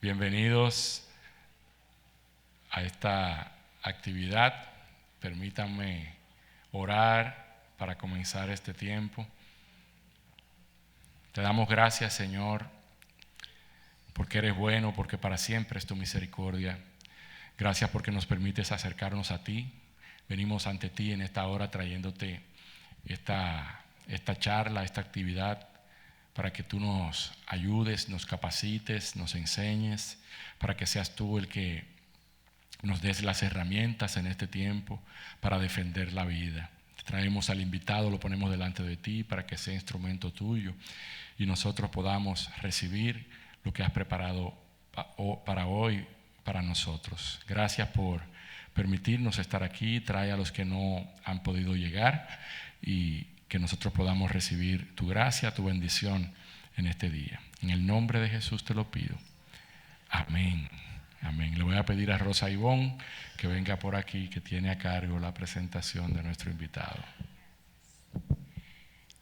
Bienvenidos a esta actividad. Permítanme orar para comenzar este tiempo. Te damos gracias, Señor, porque eres bueno, porque para siempre es tu misericordia. Gracias porque nos permites acercarnos a ti. Venimos ante ti en esta hora trayéndote esta charla, esta actividad, para que tú nos ayudes, nos capacites, nos enseñes, para que seas tú el que nos des las herramientas en este tiempo para defender la vida. Traemos al invitado, lo ponemos delante de ti para que sea instrumento tuyo y nosotros podamos recibir lo que has preparado para hoy, para nosotros. Gracias por permitirnos estar aquí. Trae a los que no han podido llegar y que nosotros podamos recibir tu gracia, tu bendición en este día. En el nombre de Jesús te lo pido. Amén. Amén. Le voy a pedir a Rosa Ivonne que venga por aquí, que tiene a cargo la presentación de nuestro invitado.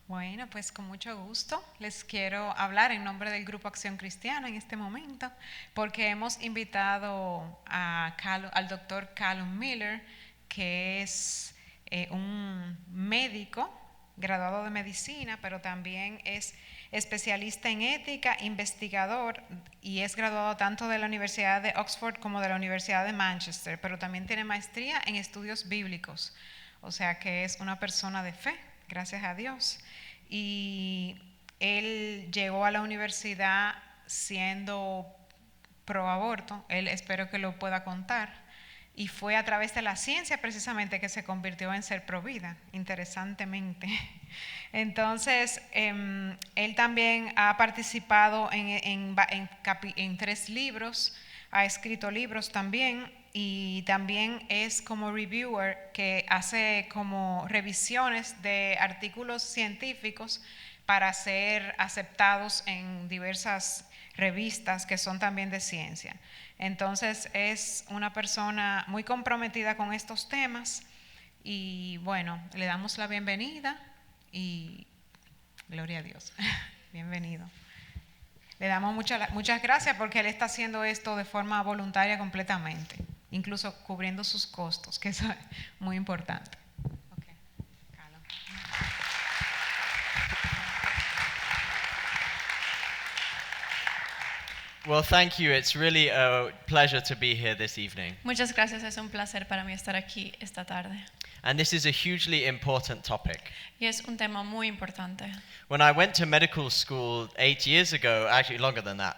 Bueno, pues con mucho gusto les quiero hablar en nombre del Grupo Acción Cristiana en este momento, porque hemos invitado al doctor Calum Miller, que es un médico graduado de medicina, pero también es especialista en ética, investigador, y es graduado tanto de la Universidad de Oxford como de la Universidad de Manchester, pero también tiene maestría en estudios bíblicos, o sea que es una persona de fe, gracias a Dios. Y él llegó a la universidad siendo pro aborto, él espero que lo pueda contar, y fue a través de la ciencia precisamente que se convirtió en ser pro vida, interesantemente. Entonces, él también ha participado en 3 libros, ha escrito libros también, y también es como reviewer que hace como revisiones de artículos científicos para ser aceptados en diversas revistas que son también de ciencia. Entonces es una persona muy comprometida con estos temas y bueno, le damos la bienvenida y gloria a Dios. Bienvenido. Le damos muchas gracias porque él está haciendo esto de forma voluntaria completamente, incluso cubriendo sus costos, que eso es muy importante. Okay. Calum. Well, thank you. It's really a pleasure to be here this evening. Muchas gracias, es un placer para mí estar aquí esta tarde. And this is a hugely important topic. Y es un tema muy importante. When I went to medical school 8 years ago, actually longer than that,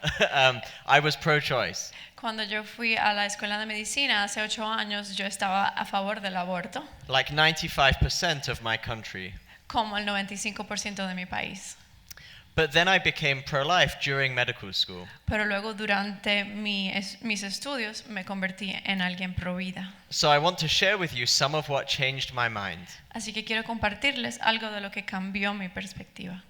I was pro-choice. Cuando yo fui a la escuela de medicina hace 8 años, yo estaba a favor del aborto, Like 95% of my country. como el 95% de mi país. But then I became pro-life during medical school. Pero luego durante mis estudios me convertí en alguien pro vida. So I want to share with you some of what changed my mind. Así que quiero compartirles algo de lo que cambió mi perspectiva.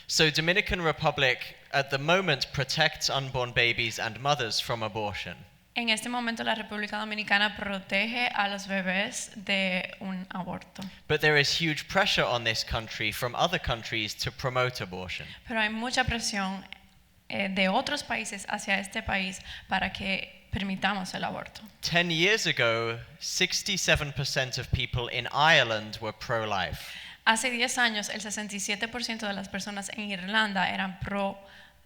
So Dominican Republic at the moment protects unborn babies and mothers from abortion. En este momento la República Dominicana protege a los bebés de un aborto. But there is huge pressure on this country from other countries to promote abortion. Pero hay mucha presión de otros países hacia este país para que permitamos el aborto. 10 years ago, 67% of people in Ireland were pro-life. Hace 10 años, el 67% de las personas en Irlanda eran pro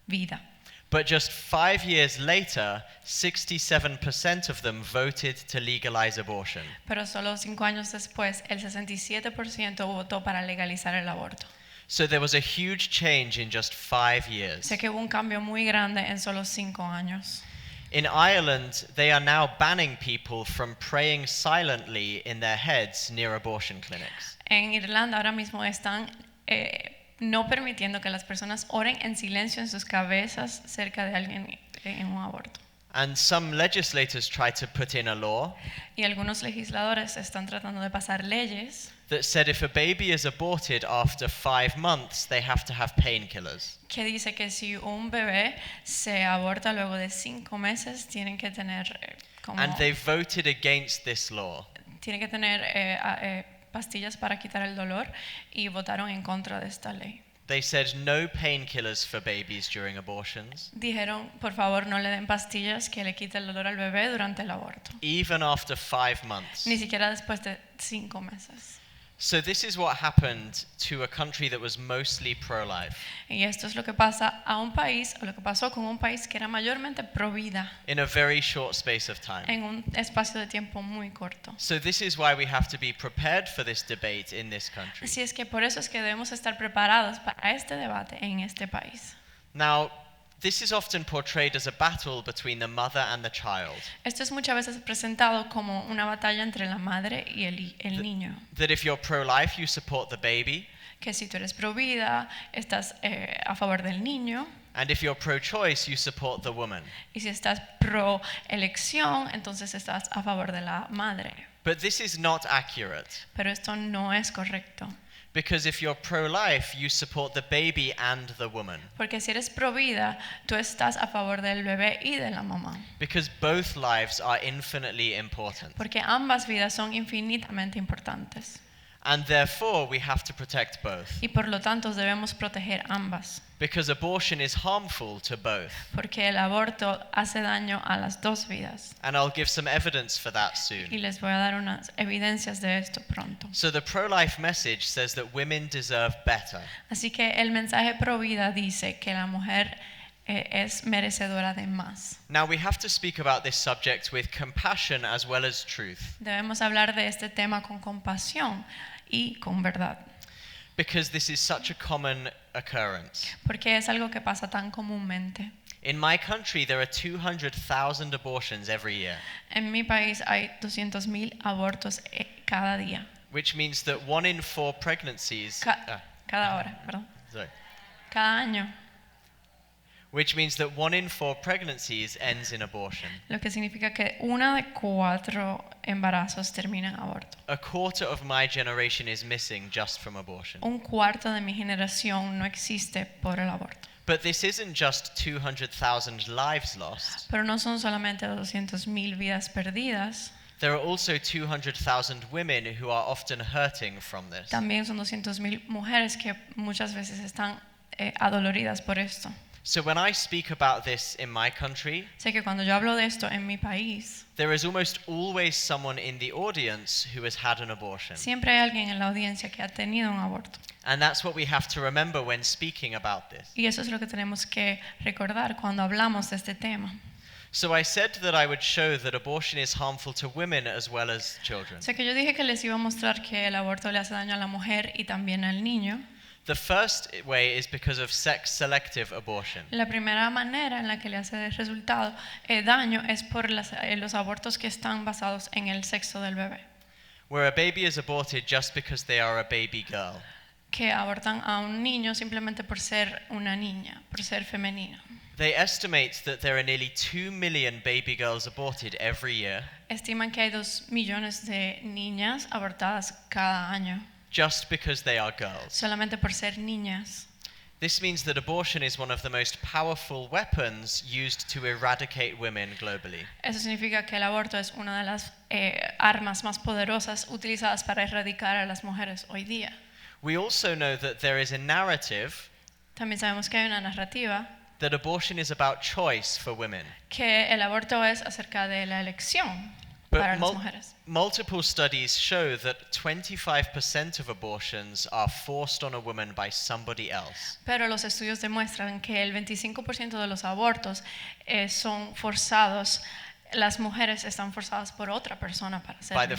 vida. But just 5 years later, 67% of them voted to legalize abortion. Pero solo 5 años después, el 67% votó para legalizar el aborto. So there was a huge change in just 5 years. Sé que hubo un cambio muy grande en solo 5 años. In Ireland, they are now banning people from praying silently in their heads near abortion clinics. En Irlanda ahora mismo están no permitiendo que las personas oren en silencio en sus cabezas cerca de alguien en un aborto. And some legislators try to put in a law Y algunos legisladores están tratando de pasar leyes that said if a baby is aborted after 5 months, they have to have painkillers. que dice que si un bebé se aborta luego de 5 meses, tienen que tener And they voted against this law. tienen que tener pastillas para quitar el dolor y votaron en contra de esta ley. They said no painkillers for babies during abortions, Dijeron, por favor, no le den pastillas que le quiten el dolor al bebé durante el aborto. even after 5 months. Ni siquiera después de 5 meses. So this is what happened to a country that was mostly pro-life. Y esto es lo que pasa a un país, o lo que pasó con un país que era mayormente pro vida In a very short space of time. en un espacio de tiempo muy corto. So this is why we have to be prepared for this debate in this country. Así es que por eso es que debemos estar preparados para este debate en este país. Now, this is often portrayed as a battle between the mother and the child. Esto es muchas veces presentado como una batalla entre la madre y el niño. That if you're pro-life, you support the baby, Que si tú eres pro vida, estás a favor del niño. and if you're pro-choice, you support the woman. Y si estás pro elección, entonces estás a favor de la madre. But this is not accurate, Pero esto no es correcto. because if you're pro-life, you support the baby and the woman, Porque si eres pro vida, tú estás a favor del bebé y de la mamá. because both lives are infinitely important. Porque ambas vidas son infinitamente importantes. And therefore, we have to protect both, Y por lo tanto debemos proteger ambas. because abortion is harmful to both. Porque el aborto hace daño a las dos vidas. And I'll give some evidence for that Y soon. les voy a dar unas evidencias de esto pronto. So the pro-life message says that women deserve better. Así que el mensaje pro vida dice que la mujer es merecedora de más. Now we have to speak about this subject with compassion as well as truth, Debemos hablar de este tema con compasión y con verdad. because this is such a common occurrence. Porque es algo que pasa tan comúnmente. In my country, there are 200,000 abortions every year, En mi país hay 200,000 abortos cada día. which means that 1 in 4 pregnancies, Cada hora, perdón. sorry, Cada año. which means that 1 in 4 pregnancies ends in abortion. Lo que significa que 1 de 4 embarazos termina en aborto. A quarter of my generation is missing just from abortion. 1/4 de mi generación no existe por el aborto. But this isn't just 200,000 lives lost. Pero no son solamente 200,000 vidas perdidas, There are also 200,000 women who are often hurting from this. también son 200,000 mujeres que muchas veces están adoloridas por esto. So when I speak about this in my country, Sé que cuando yo hablo de esto en mi país, there is almost always someone in the audience who has had an abortion. siempre hay alguien en la audiencia que ha tenido un aborto. And that's what we have to remember when speaking about this. Y eso es lo que tenemos que recordar cuando hablamos de este tema. So I said that I would show that abortion is harmful to women as well as children. O sea que yo dije que les iba a mostrar que el aborto le hace daño a la mujer y también al niño. The first way is because of sex-selective abortion. La primera manera en la que le hace daño es por los abortos que están basados en el sexo del bebé. Where a baby is aborted just because they are a baby girl. Que abortan a un niño simplemente por ser una niña, por ser femenina. They estimate that there are nearly 2 million baby girls aborted every year Estiman que hay 2 millones de niñas abortadas cada año, just because they are girls. solamente por ser niñas. This means that abortion is one of the most powerful weapons used to eradicate women globally. Eso significa que el aborto es una de las armas más poderosas utilizadas para erradicar a las mujeres hoy día. We also know that there is a narrative También sabemos que hay una narrativa that abortion is about choice for women. que el aborto es acerca de la elección para But las mujeres. multiple studies show that 25% of abortions are forced on a woman by somebody else. Pero los estudios demuestran que el 25% de los abortos son forzados, las mujeres están forzadas por otra persona para hacerlo.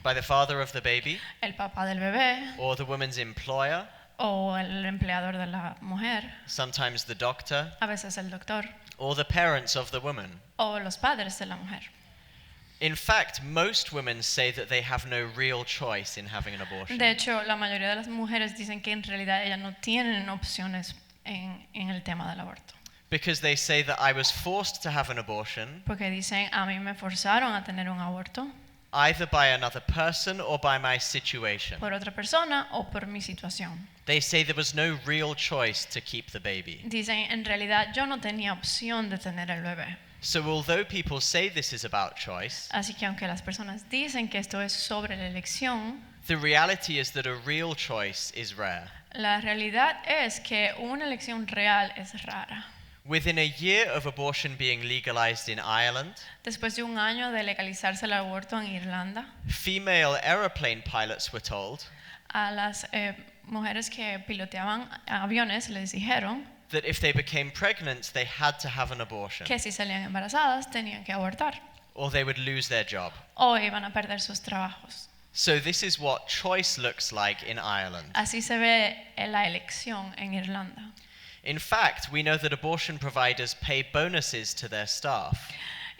By the father of the baby, El papá del bebé or the woman's employer, o el empleador de la mujer, sometimes the doctor, a veces el doctor or the parents of the woman. o los padres de la mujer. In fact, most women say that they have no real choice in having an abortion. De hecho, la mayoría de las mujeres dicen que en realidad ellas no tienen opciones en el tema del aborto. Because they say that I was forced to have an abortion Porque dicen, a mí me forzaron a tener un aborto either by another person or by my situation. por otra persona o por mi situación. They say there was no real choice to keep the baby. Dicen, en realidad yo no tenía opción de tener el bebé. So although people say this is about choice, Así que aunque las personas dicen que esto es sobre la elección, The reality is that a real choice is rare. La realidad es que una elección real es rara. Within a year of abortion being legalized in Ireland, Después de un año de legalizarse el aborto en Irlanda, female aeroplane pilots were told a las mujeres que piloteaban aviones les dijeron that if they became pregnant, they had to have an abortion, que si salían embarazadas tenían que abortar or they would lose their job. o iban a perder sus trabajos. So this is what choice looks like in Ireland. Así se ve la elección en Irlanda. In fact, we know that abortion providers pay bonuses to their staff.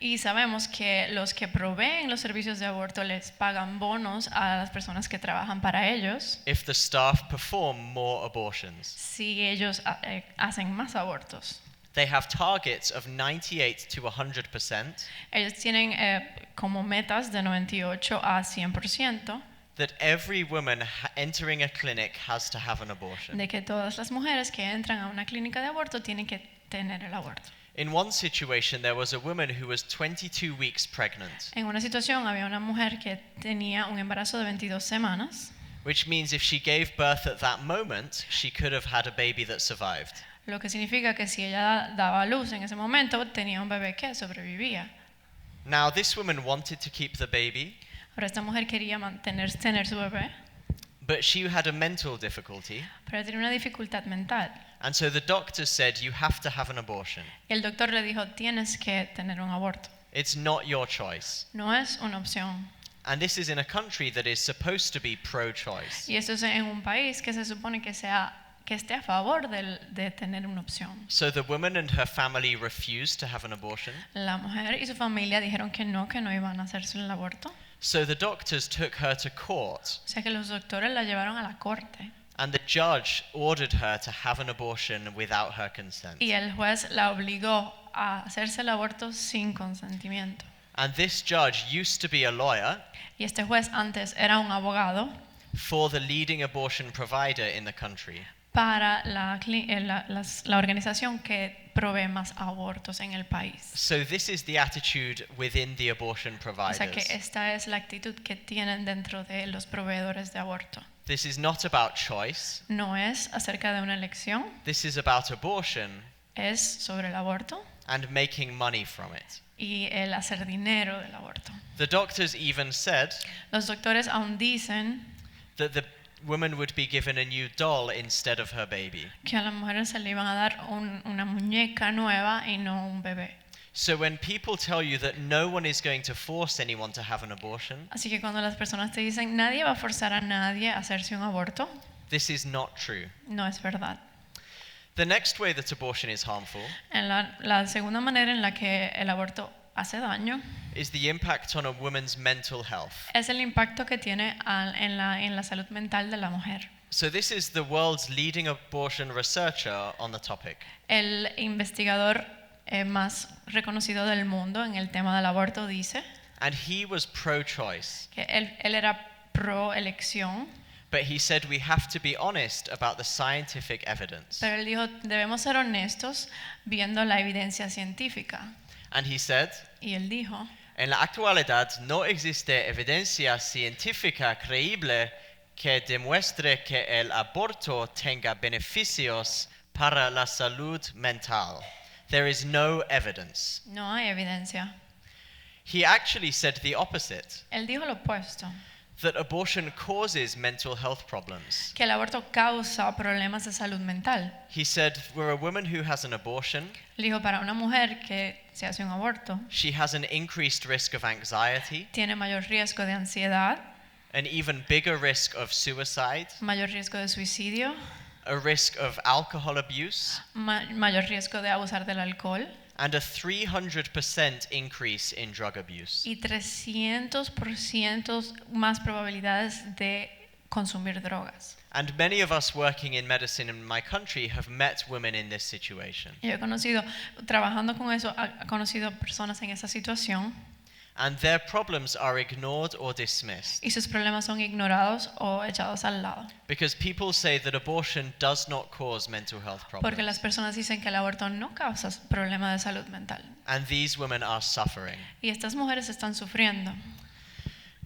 Y sabemos que los que proveen los servicios de aborto les pagan bonos a las personas que trabajan para ellos If the staff perform more abortions. si ellos hacen más abortos. They have targets of 98 to 100% Ellos tienen como metas de 98 a 100% that every woman entering a clinic has to have an abortion. de que todas las mujeres que entran a una clínica de aborto tienen que tener el aborto. In one situation, there was a woman who was 22 weeks pregnant, En una situación había una mujer que tenía un embarazo de 22 semanas, which means if she gave birth at that moment, she could have had a baby that survived. lo que significa que si ella daba a luz en ese momento tenía un bebé que sobrevivía. Now, this woman wanted to keep the baby, Ahora esta mujer quería tener su bebé, but she had a mental difficulty, pero tenía una dificultad mental. and so the doctor said, you have to have an abortion. Y el doctor le dijo, tienes que tener un aborto. It's not your choice. No es una opción. And this is in a country that is supposed to be pro-choice. Y esto es en un país que se supone que esté a favor de tener una opción. So the woman and her family refused to have an abortion. La mujer y su familia dijeron que no iban a hacerse el aborto. So the doctors took her to court, O sea que los doctores la llevaron a la corte. and the judge ordered her to have an abortion without her consent. Y el juez la obligó a hacerse el aborto sin consentimiento. And this judge used to be a lawyer Y este juez antes era un abogado for the leading abortion provider in the country. para la organización que provee más abortos en el país. So this is the attitude within the abortion O providers. sea que esta es la actitud que tienen dentro de los proveedores de aborto. This is not about choice. No es acerca de una elección, This is about abortion es sobre el aborto and making money from it. y el hacer dinero del aborto. The doctors even said Los doctores aún dicen that the woman would be given a new doll instead of her baby. que a las mujeres se le iban a dar una muñeca nueva y no un bebé. So when people tell you that no one is going to force anyone to have an abortion, Así que cuando las personas te dicen nadie va a forzar a nadie a hacerse un aborto, this is not true. no es verdad. The next way that abortion is harmful En la segunda manera en la que el aborto hace daño is the impact on a woman's mental health. es el impacto que tiene en la salud mental de la mujer. So this is the world's leading abortion researcher on the topic. El investigador más reconocido del mundo en el tema del aborto dice And he was pro-choice. que él era pro elección, But he said we have to be honest about the scientific evidence. pero él dijo debemos ser honestos viendo la evidencia científica. And he said, Y él dijo, en la actualidad no existe evidencia científica creíble que demuestre que el aborto tenga beneficios para la salud mental. There is no evidence. no hay evidencia. He actually said the opposite, Él dijo lo opuesto, that abortion causes mental health problems. que el aborto causa problemas de salud mental. He said, for a woman who has an abortion, Él dijo, para una mujer que se hace un aborto, she has an increased risk of anxiety, tiene mayor riesgo de ansiedad, an even bigger risk of suicide, mayor riesgo de suicidio, a risk of alcohol abuse, mayor riesgo de abusar del alcohol and a 300% increase in drug abuse. y 300% más probabilidades de consumir drogas. And many of us working in medicine in my country have met women in this situation. Yo he conocido, trabajando con eso, he conocido personas en esa situación And their problems are ignored or dismissed y sus problemas son ignorados o echados al lado. because people say that abortion does not cause mental health Porque las problems. personas dicen que el aborto no causa problemas de salud mental. And these women are suffering. Y estas mujeres están sufriendo.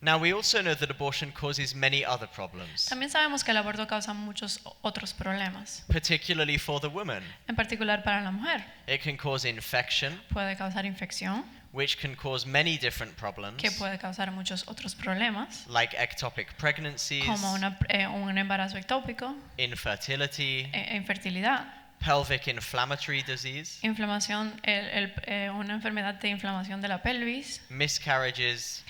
Now we also know that abortion causes many other problems, También sabemos que el aborto causa muchos otros problemas, particularly for the woman. en particular para la mujer. It can cause infection, Puede causar infección, which can cause many different problems, que puede causar muchos otros problemas, like ectopic pregnancies, como un embarazo ectópico, infertility, infertilidad, pelvic inflammatory disease, inflamación, una enfermedad de inflamación de la pelvis, miscarriages,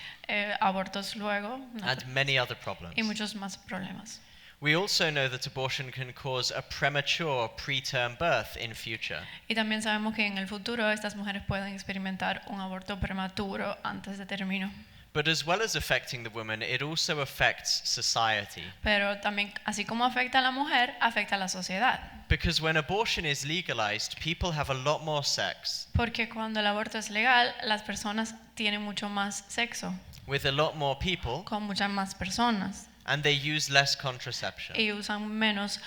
abortos luego, and many other problems. y muchos más problemas. We also know that abortion can cause a premature preterm birth in future. Y también sabemos que en el futuro estas mujeres pueden experimentar un aborto prematuro antes de término. But as well as affecting the woman, it also affects society. Pero también, así como afecta a la mujer, afecta a la sociedad. Because when abortion is legalized, people have a lot more sex, Porque cuando el aborto es legal, las personas tienen mucho más sexo, with a lot more people, con muchas más personas, and they use less contraception. y usan menos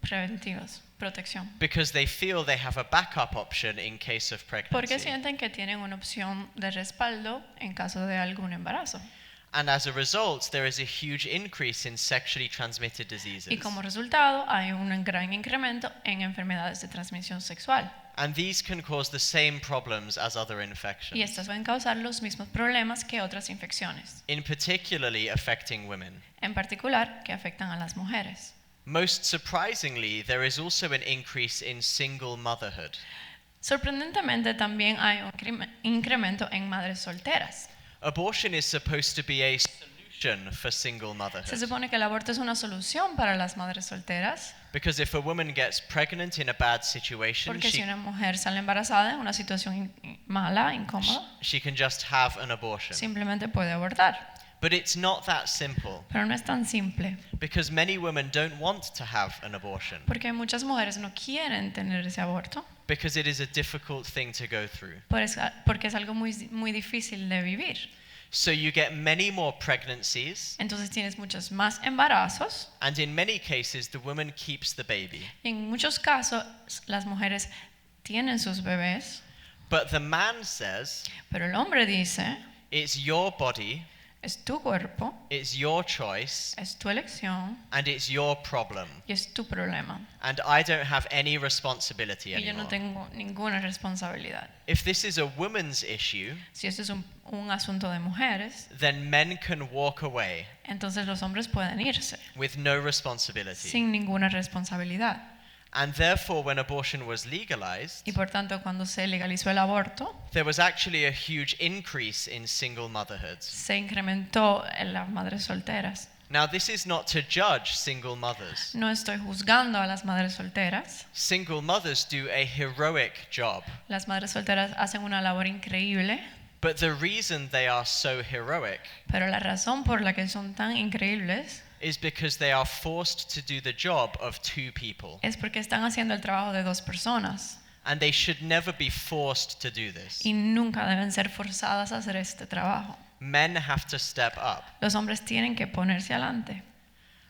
preventivos, protección. Because they feel they have a backup option in case of Porque pregnancy. sienten que tienen una opción de respaldo en caso de algún embarazo. And as a result, there is a huge increase in sexually transmitted Y diseases. como resultado, hay un gran incremento en enfermedades de transmisión sexual. And these can cause the same problems as other infections, Y estas pueden causar los mismos problemas que otras infecciones, in particularly affecting women. en particular que afectan a las mujeres. Most surprisingly, there is also an increase in single motherhood. Sorprendentemente, también hay un incremento en madres solteras. Abortion is supposed to be a solution for single Se motherhood. supone que el aborto es una solución para las madres solteras, Because if a woman gets pregnant in a bad situation, porque si una mujer sale embarazada en una situación mala, incómoda, she can just have an abortion. simplemente puede abortar. But it's not that simple, Pero no es tan simple, because many women don't want to have an abortion, porque muchas mujeres no quieren tener ese aborto, because it is a difficult thing to go through. porque es algo muy difícil de vivir. So you get many more pregnancies, Entonces tienes muchos más embarazos, and in many cases the woman keeps the baby. y en muchos casos las mujeres tienen sus bebés, But the man says, pero el hombre dice, it's your body, es tu cuerpo, it's your choice, es tu elección and it's your problem. y es tu problema. And I don't have any responsibility Y yo no anymore. tengo ninguna responsabilidad. If this is a woman's issue, Si esto es un asunto de mujeres, then men can walk away entonces los hombres pueden irse with no responsibility. sin ninguna responsabilidad. And therefore, when abortion was legalized, Y por tanto, cuando se legalizó el aborto, there was actually a huge increase in single motherhoods. se incrementó en las madres solteras. Now, this is not to judge single mothers. No estoy juzgando a las madres solteras. Single mothers do a heroic job. Las madres solteras hacen una labor increíble, But the reason they are so heroic pero la razón por la que son tan increíbles is because they are forced to do the job of two people. es porque están haciendo el trabajo de dos personas And they should never be forced to do this. y nunca deben ser forzadas a hacer este trabajo. Men have to step up. Los hombres tienen que ponerse adelante.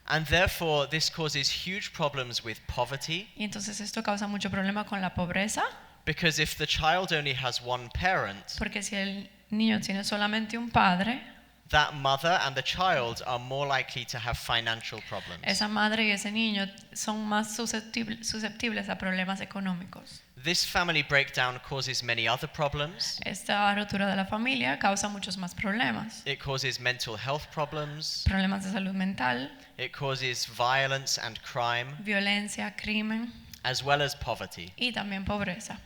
And therefore, this causes huge problems with poverty, Y entonces esto causa mucho problema con la pobreza, because if the child only has one parent, porque si el niño tiene solamente un padre, that mother and the child are more likely to have financial problems. esa madre y ese niño son más susceptibles a problemas económicos. This family breakdown causes many other problems. Esta rotura de la familia causa muchos más problemas. It causes mental health problems. Problemas de salud mental, It causes violence and crime, violencia, crimen as well as poverty. y también pobreza.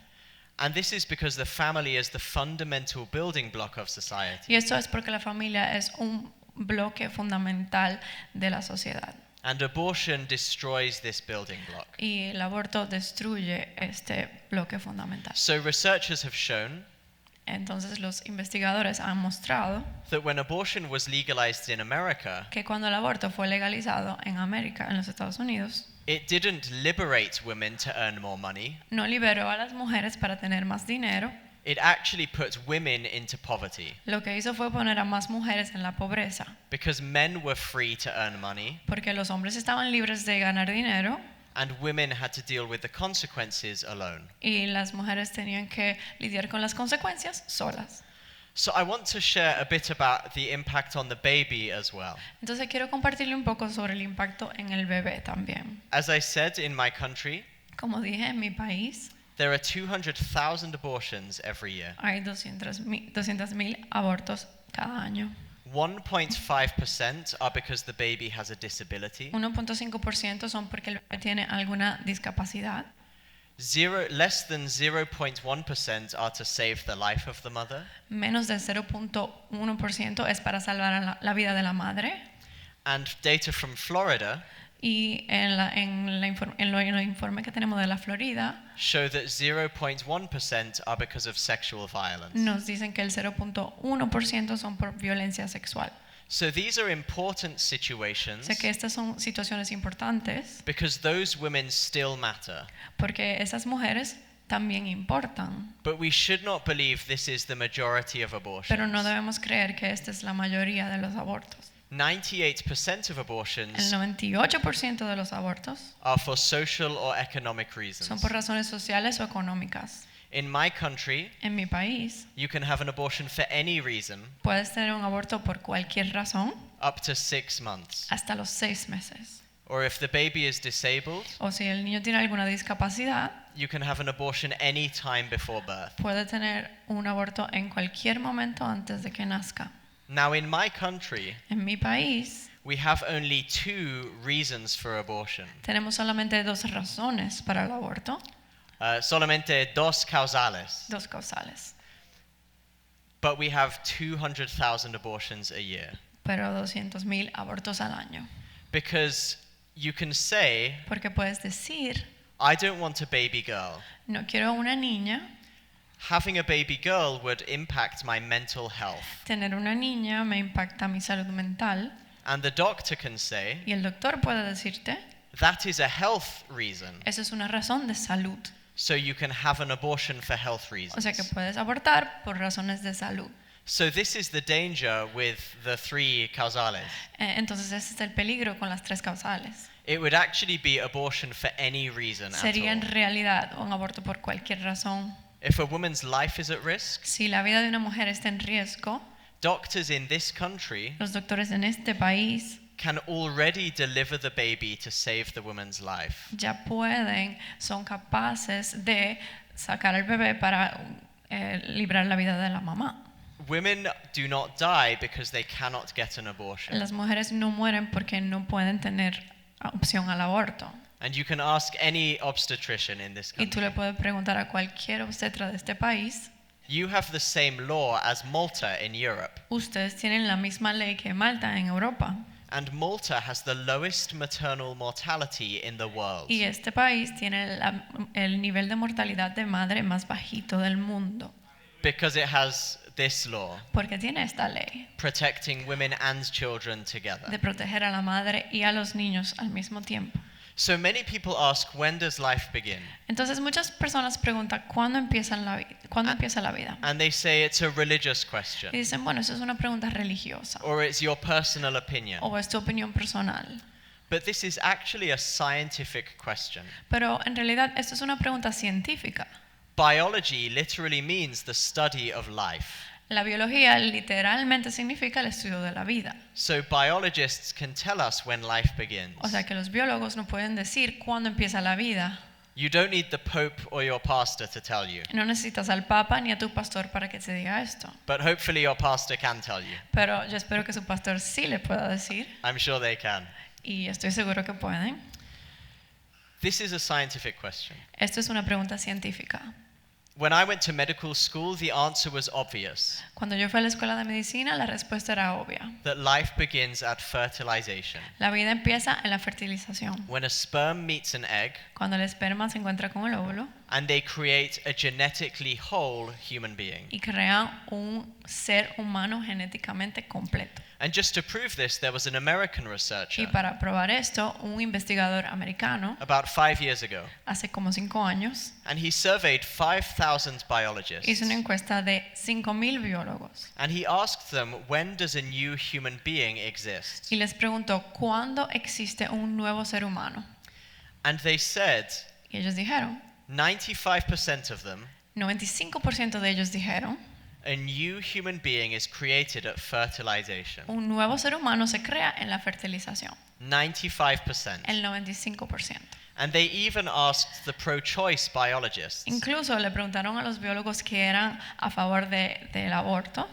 And this is because the family is the fundamental building block of society. Y esto es porque la familia es un bloque fundamental de la sociedad. And abortion destroys this building block. Y el aborto destruye este bloque fundamental. So researchers have shown Entonces los investigadores han mostrado that when abortion was legalized in America, que cuando el aborto fue legalizado en América, en los Estados Unidos, it didn't liberate women to earn more money. no liberó a las mujeres para tener más dinero. It actually put women into poverty, Lo que hizo fue poner a más mujeres en la pobreza, because men were free to earn money porque los hombres estaban libres de ganar dinero and women had to deal with the consequences alone. y las mujeres tenían que lidiar con las consecuencias solas. So I want to share a bit about the impact on the baby as well. Entonces quiero compartirle un poco sobre el impacto en el bebé también. As I said, in my country, Como dije, en mi país there are 200,000 abortions every year. hay 200,000 abortos cada año. 1.5% are because the baby has a disability. 1.5% son porque el bebé tiene alguna discapacidad. Less than 0.1% are to save the life of the mother. Menos del 0.1% es para salvar a la vida de la madre. And data from Florida Y en el informe que tenemos de la Florida show that 0.1% are because of sexual violence. nos dicen que el 0.1% son por violencia sexual. So these are important situations O sea que estas son situaciones importantes because those women still matter. porque esas mujeres también importan. But we should not believe this is the majority of abortions. Pero no debemos creer que esta es la mayoría de los abortos. 98% of El abortions 98% de los abortos are for social or economic son reasons. por razones sociales o económicas. In my country, En mi país you can have an abortion for any reason puedes tener un aborto por cualquier razón up to 6 months. hasta los 6 meses. Or if the baby is disabled, O si el niño tiene alguna discapacidad, you can have an abortion any time before birth. puede tener un aborto en cualquier momento antes de que nazca. Now in my country, En mi país we have only 2 reasons for abortion. tenemos solamente 2 razones para el aborto, Solamente 2 causales. 2 causales, But we have 200,000 abortions a year. pero 200,000 abortos al año. Because you can say, Porque puedes decir, I don't want a baby girl. no quiero una niña, Having a baby girl would impact my mental health. tener una niña me impacta mi salud mental, And the doctor can say, y el doctor puede decirte, that is a health reason. esa es una razón de salud. So you can have an abortion for health O sea que reasons. puedes abortar por razones de salud. So this is the danger with the 3 causales. Entonces ese es el peligro con las 3 causales. It would actually be abortion for any reason at Sería en all. realidad un aborto por cualquier razón. If a woman's life is at risk, Si la vida de una mujer está en riesgo, doctors in this country los doctores en este país can already deliver the baby to save the woman's life. ya son capaces de sacar al bebé para librar la vida de la mamá. Women do not die because they cannot get an abortion. Las mujeres no mueren porque no pueden tener opción al aborto. And you can ask any obstetrician in this Y tú le country. puedes preguntar a cualquier obstetra de este país, You have the same law as Malta in Europe. ustedes tienen la misma ley que Malta en Europa. And Malta has the lowest maternal mortality in the world. Y este país tiene el nivel de mortalidad de madre más bajito del mundo. Because it has this law, Porque tiene esta ley protecting women and children de together. proteger a la madre y a los niños al mismo tiempo. So many people ask, when does life begin? Entonces muchas personas preguntan ¿cuándo empieza la vida? And they say it's a religious question, Y dicen, bueno, eso es una pregunta religiosa or it's your personal opinion. o es tu opinión personal. But this is actually a scientific question. Pero en realidad esto es una pregunta científica. Biology literally means the study of life. La biología literalmente significa el estudio de la vida. So biologists can tell us when life begins. O sea que los biólogos no pueden decir cuándo empieza la vida. You don't need the Pope or your pastor to tell you, No necesitas al Papa ni a tu pastor para que te diga esto. but hopefully your pastor can tell you. Pero yo espero que su pastor sí le pueda decir, I'm sure they can. y estoy seguro que pueden. This is a scientific question. Esto es una pregunta científica. When I went to medical school, the answer was obvious, Cuando yo fui a la escuela de medicina, la respuesta era obvia. that life begins at fertilization. La vida empieza en la fertilización. When a sperm meets an egg, Cuando el esperma se encuentra con el óvulo and they create a genetically whole human being. y crean un ser humano genéticamente completo. And just to prove this, there was an American Y researcher para probar esto, un investigador americano, about 5 years ago, hace como 5 años, and he surveyed 5,000 biologists. hizo una encuesta de 5,000 biólogos And he asked them, when does a new human being exist? y les preguntó cuándo existe un nuevo ser humano. And they said, Y ellos dijeron, 95% of them, 95% de ellos dijeron, a new human being is created at fertilization. Un nuevo ser humano se crea en la fertilización, 95%. el 95%. And they even asked the pro-choice biologists. Incluso le preguntaron a los biólogos que eran a favor del aborto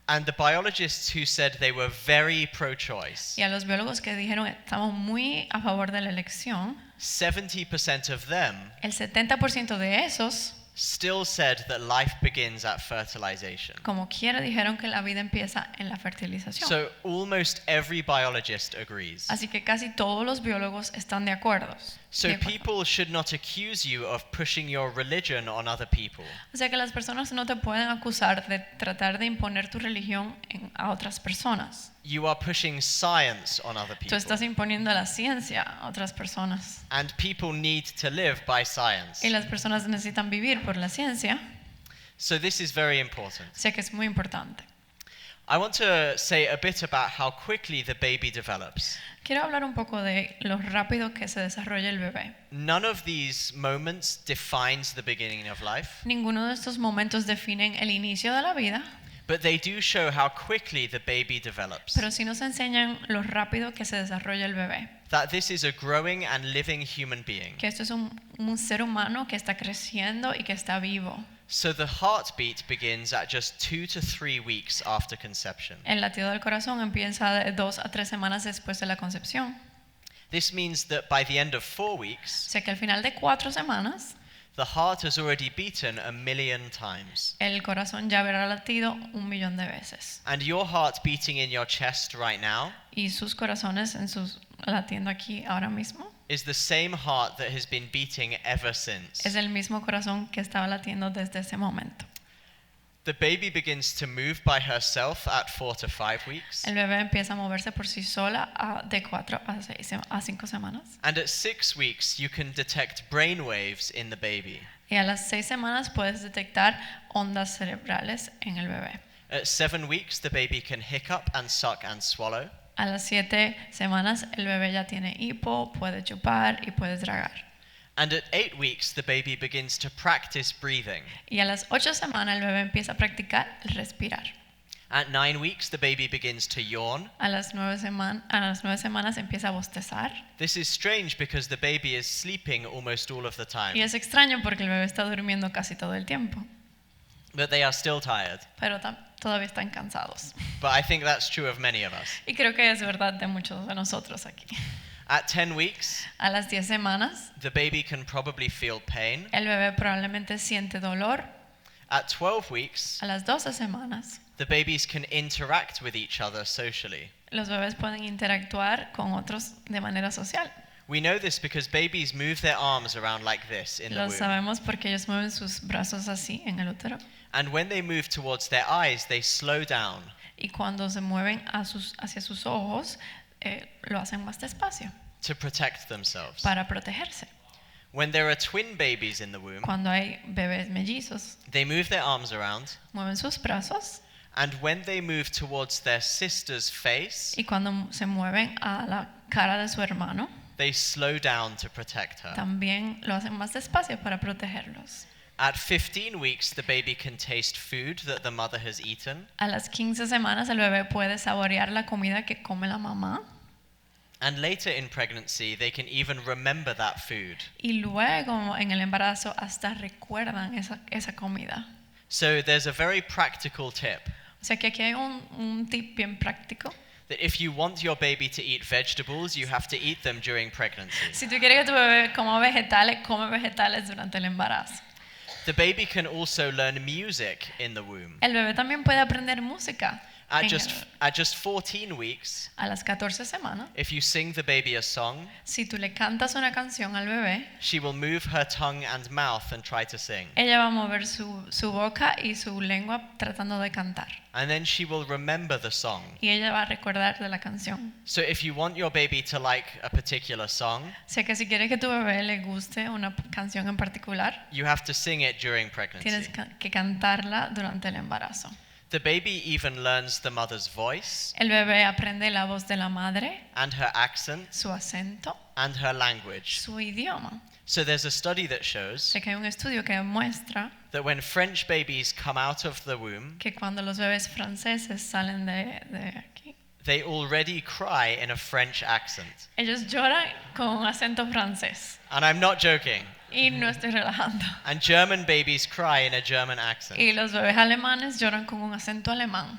And the biologists who said they were very pro-choice, y a los biólogos que dijeron estamos muy a favor de la elección, 70% of them el 70% de esos, still said that life begins at fertilization. como quiera, dijeron que la vida empieza en la fertilización. So almost every biologist agrees. Así que casi todos los biólogos están de acuerdo. So people should not accuse you of pushing your religion on other people. O sea que las personas no te pueden acusar de tratar de imponer tu religión a otras personas. You are pushing science on other Tú people. estás imponiendo la ciencia a otras personas. And people need to live by science. Y las personas necesitan vivir por la ciencia. So this is very important. O sea que es muy importante. I want to say a bit about how quickly the baby develops. Quiero hablar un poco de lo rápido que se desarrolla el bebé. None of these moments defines the beginning of life, Ninguno de estos momentos definen el inicio de la vida, but they do show how quickly the baby develops. pero sí nos enseñan lo rápido que se desarrolla el bebé. That this is a growing and living human being. Que esto es un ser humano que está creciendo y que está vivo. So the heartbeat begins at just 2 to 3 weeks after conception. El latido del corazón empieza de 2 a 3 semanas después de la concepción. This means that by the end of 4 O weeks, sea que al final de 4 semanas, the heart has already beaten 1,000,000 times. el corazón ya habrá latido 1,000,000 de veces. And your heart beating in your chest right now Y sus corazones en sus latiendo aquí ahora mismo is the same heart that has been beating ever since. es el mismo corazón que estaba latiendo desde ese momento. The baby begins to move by herself at 4 to 5 weeks. El bebé empieza a moverse por sí sola de 4 a 5 semanas. And at 6 weeks, you can detect brain waves in the baby. Y a las 6 semanas puedes detectar ondas cerebrales en el bebé. At 7 weeks, the baby can hiccup and suck and swallow. A las 7 semanas el bebé ya tiene hipo, puede chupar y puede tragar. And at 8 weeks, the baby begins to practice breathing. Y a las 8 semanas el bebé empieza a practicar el respirar. At 9 weeks, the baby begins to yawn. A las 9 semanas empieza a bostezar. This is strange because the baby is sleeping almost all of the Y time, es extraño porque el bebé está durmiendo casi todo el tiempo, but they are still tired. pero todavía están cansados. But I think that's true of many of us. Y creo que es verdad de muchos de nosotros aquí. At 10 weeks, A las 10 semanas the baby can probably feel pain. el bebé probablemente siente dolor. At 12 weeks, A las 12 semanas the babies can interact with each other socially. los bebés pueden interactuar con otros de manera social. We know this because babies move their arms around like this in the Lo womb. sabemos porque ellos mueven sus brazos así en el útero. And when they move towards their eyes, they slow down. Y cuando se mueven hacia sus ojos, lo hacen más despacio To protect themselves. para protegerse. When there are twin babies in the womb, Cuando hay bebés mellizos, they move their arms around, mueven sus brazos, and when they move towards their sister's face, y cuando se mueven a la cara de su hermano, they slow down to protect her. también lo hacen más despacio para protegerlos. At 15 weeks, the baby can taste food that the mother has eaten, A las 15 semanas el bebé puede saborear la comida que come la mamá, and later in pregnancy, they can even remember that food. y luego en el embarazo hasta recuerdan esa comida. So there's a very practical tip O sea que aquí hay un tip bien práctico. that if you want your baby to eat vegetables, you have to eat them during pregnancy. Si tú quieres que tu bebé come vegetales durante el embarazo. The baby can also learn music in the womb. El bebé también puede aprender música. At en just 14 weeks, a las 14 semanas, if you sing the baby a song, si tú le cantas una canción al bebé, she will move her tongue and mouth and try to sing. ella va a mover su boca y su lengua tratando de cantar. And then she will remember the song. Y ella va a recordar de la canción. So if you want your baby to like a particular song, O sea que si quieres que tu bebé le guste una canción en particular, you have to sing it during tienes pregnancy. que cantarla durante el embarazo. The baby even learns the mother's voice El bebé aprende la voz de la madre, and her accent su acento, and her language. su idioma. So there's a study that shows Sé que hay un estudio que demuestra that when French babies come out of the womb, que cuando los bebés franceses salen de aquí, they already cry in a French accent. ellos lloran con un acento francés. And I'm not joking. Y no estoy relajando. And German babies cry in a German accent. Y los bebés alemanes lloran con un acento alemán.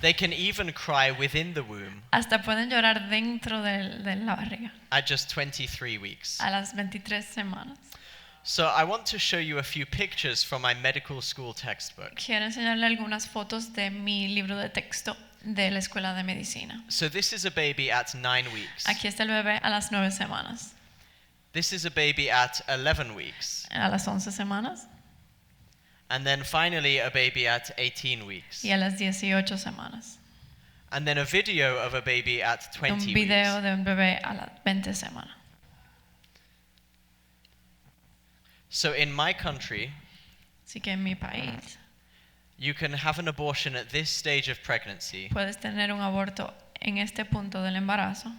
They can even cry within the womb Hasta pueden llorar dentro de la barriga at just 23 weeks. a las 23 semanas. So I want to show you a few pictures from my medical school textbook. Quiero enseñarle algunas fotos de mi libro de texto de la escuela de medicina. So this is a baby at 9 weeks. Aquí está el bebé a las 9 semanas. This is a baby at 11 weeks. A las 11 semanas And then finally a baby at 18 weeks. y a las 18 semanas. And then a video of a baby at 20 Un video weeks. de un bebé a las 20 semanas. So in my country, Así que en mi país you can have an abortion at this stage of pregnancy puedes tener un aborto en este punto del embarazo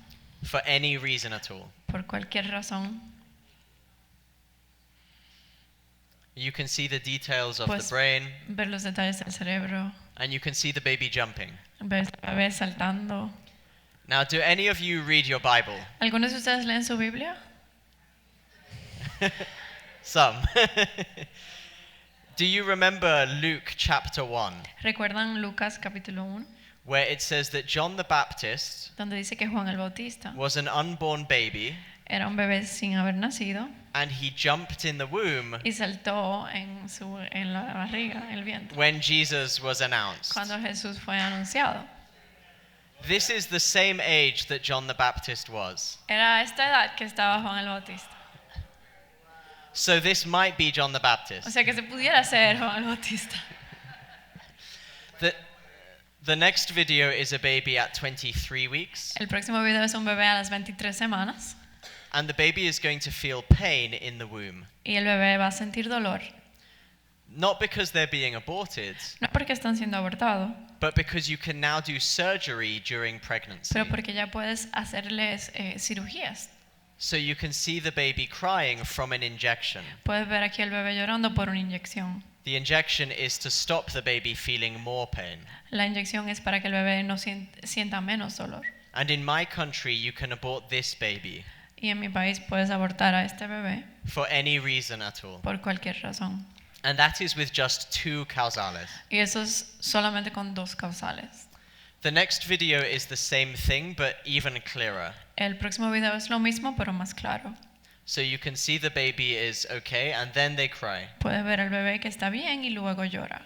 for any reason at all. por cualquier razón. You can see the details of Pues- the brain, Ver los detalles del cerebro, and you can see the baby jumping. ver al bebé saltando. Now, do any of you read your Bible? ¿Algunos de ustedes leen su Biblia? Some. Do you remember Luke chapter 1, ¿Recuerdan Lucas capítulo 1? where it says that John the Baptist Donde dice que Juan el Bautista was an unborn baby era un bebé sin haber nacido and he jumped in the womb y saltó en la barriga, en el vientre, when Jesus was announced? cuando Jesús fue anunciado? This is the same age that John the Baptist was. Era a esta edad que estaba Juan el Bautista. So this might be John the O Baptist. sea que se pudiera ser Juan el Bautista. The next video is a baby at 23 weeks, El próximo video es un bebé a las 23 semanas and the baby is going to feel pain in the womb. y el bebé va a sentir dolor. Not because they're being aborted, No porque están siendo abortados, but because you can now do surgery during pregnancy. pero porque ya puedes hacerles cirugías. So you can see the baby crying from an injection. Puedes ver aquí al bebé llorando por una inyección. The injection is to stop the baby feeling more pain. La inyección es para que el bebé no sienta menos dolor. And in my country, you can abort this baby Y en mi país puedes abortar a este bebé for any reason at all. por cualquier razón. And that is with just 2 causales. Y eso es solamente con 2 causales. The next video is the same thing, but even clearer. El próximo video es lo mismo, pero más claro. So you can see the baby is okay, and then they cry. Puedes ver al bebé que está bien y luego llora.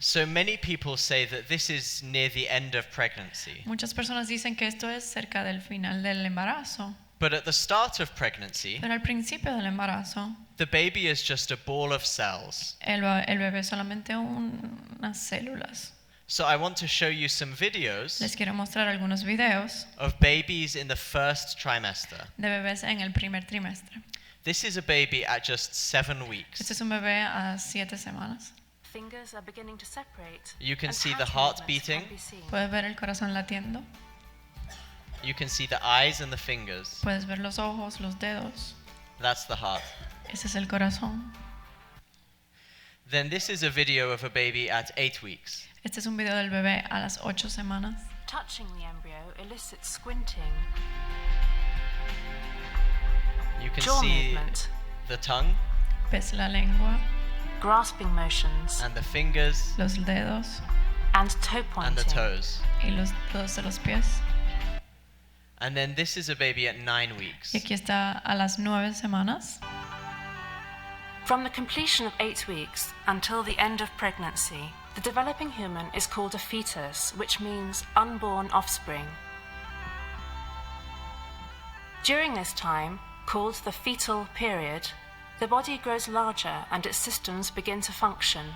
So many people say that this is near the end of pregnancy. Muchas personas dicen que esto es cerca del final del embarazo, But at the start of pregnancy, pero al principio del embarazo, the baby is just a ball of cells. el bebé es solamente unas células. So I want to show you some videos Les quiero mostrar algunos videos of babies in the first trimester. de bebés en el primer trimestre. This is a baby at just 7 weeks. Este es un bebé a 7 semanas. Fingers are beginning to separate. You can and see hand the heart movements beating. can be seen. Puedes ver el corazón latiendo. You can see the eyes and the fingers. Puedes ver los ojos, los dedos. That's the heart. Ese es el corazón. Then this is a video of a baby at 8 weeks. Este es un video del bebé a las 8 semanas. Touching the embryo elicits squinting, You can jaw see movement, the tongue Ves la lengua, grasping motions, and the fingers los dedos and toe and the pointing. toes. y los dedos de los pies. And then this is a baby at 9 weeks. Y aquí está a las 9 semanas. From the completion of 8 weeks until the end of pregnancy, the developing human is called a fetus, which means unborn offspring. During this time, called the fetal period, the body grows larger and its systems begin to function.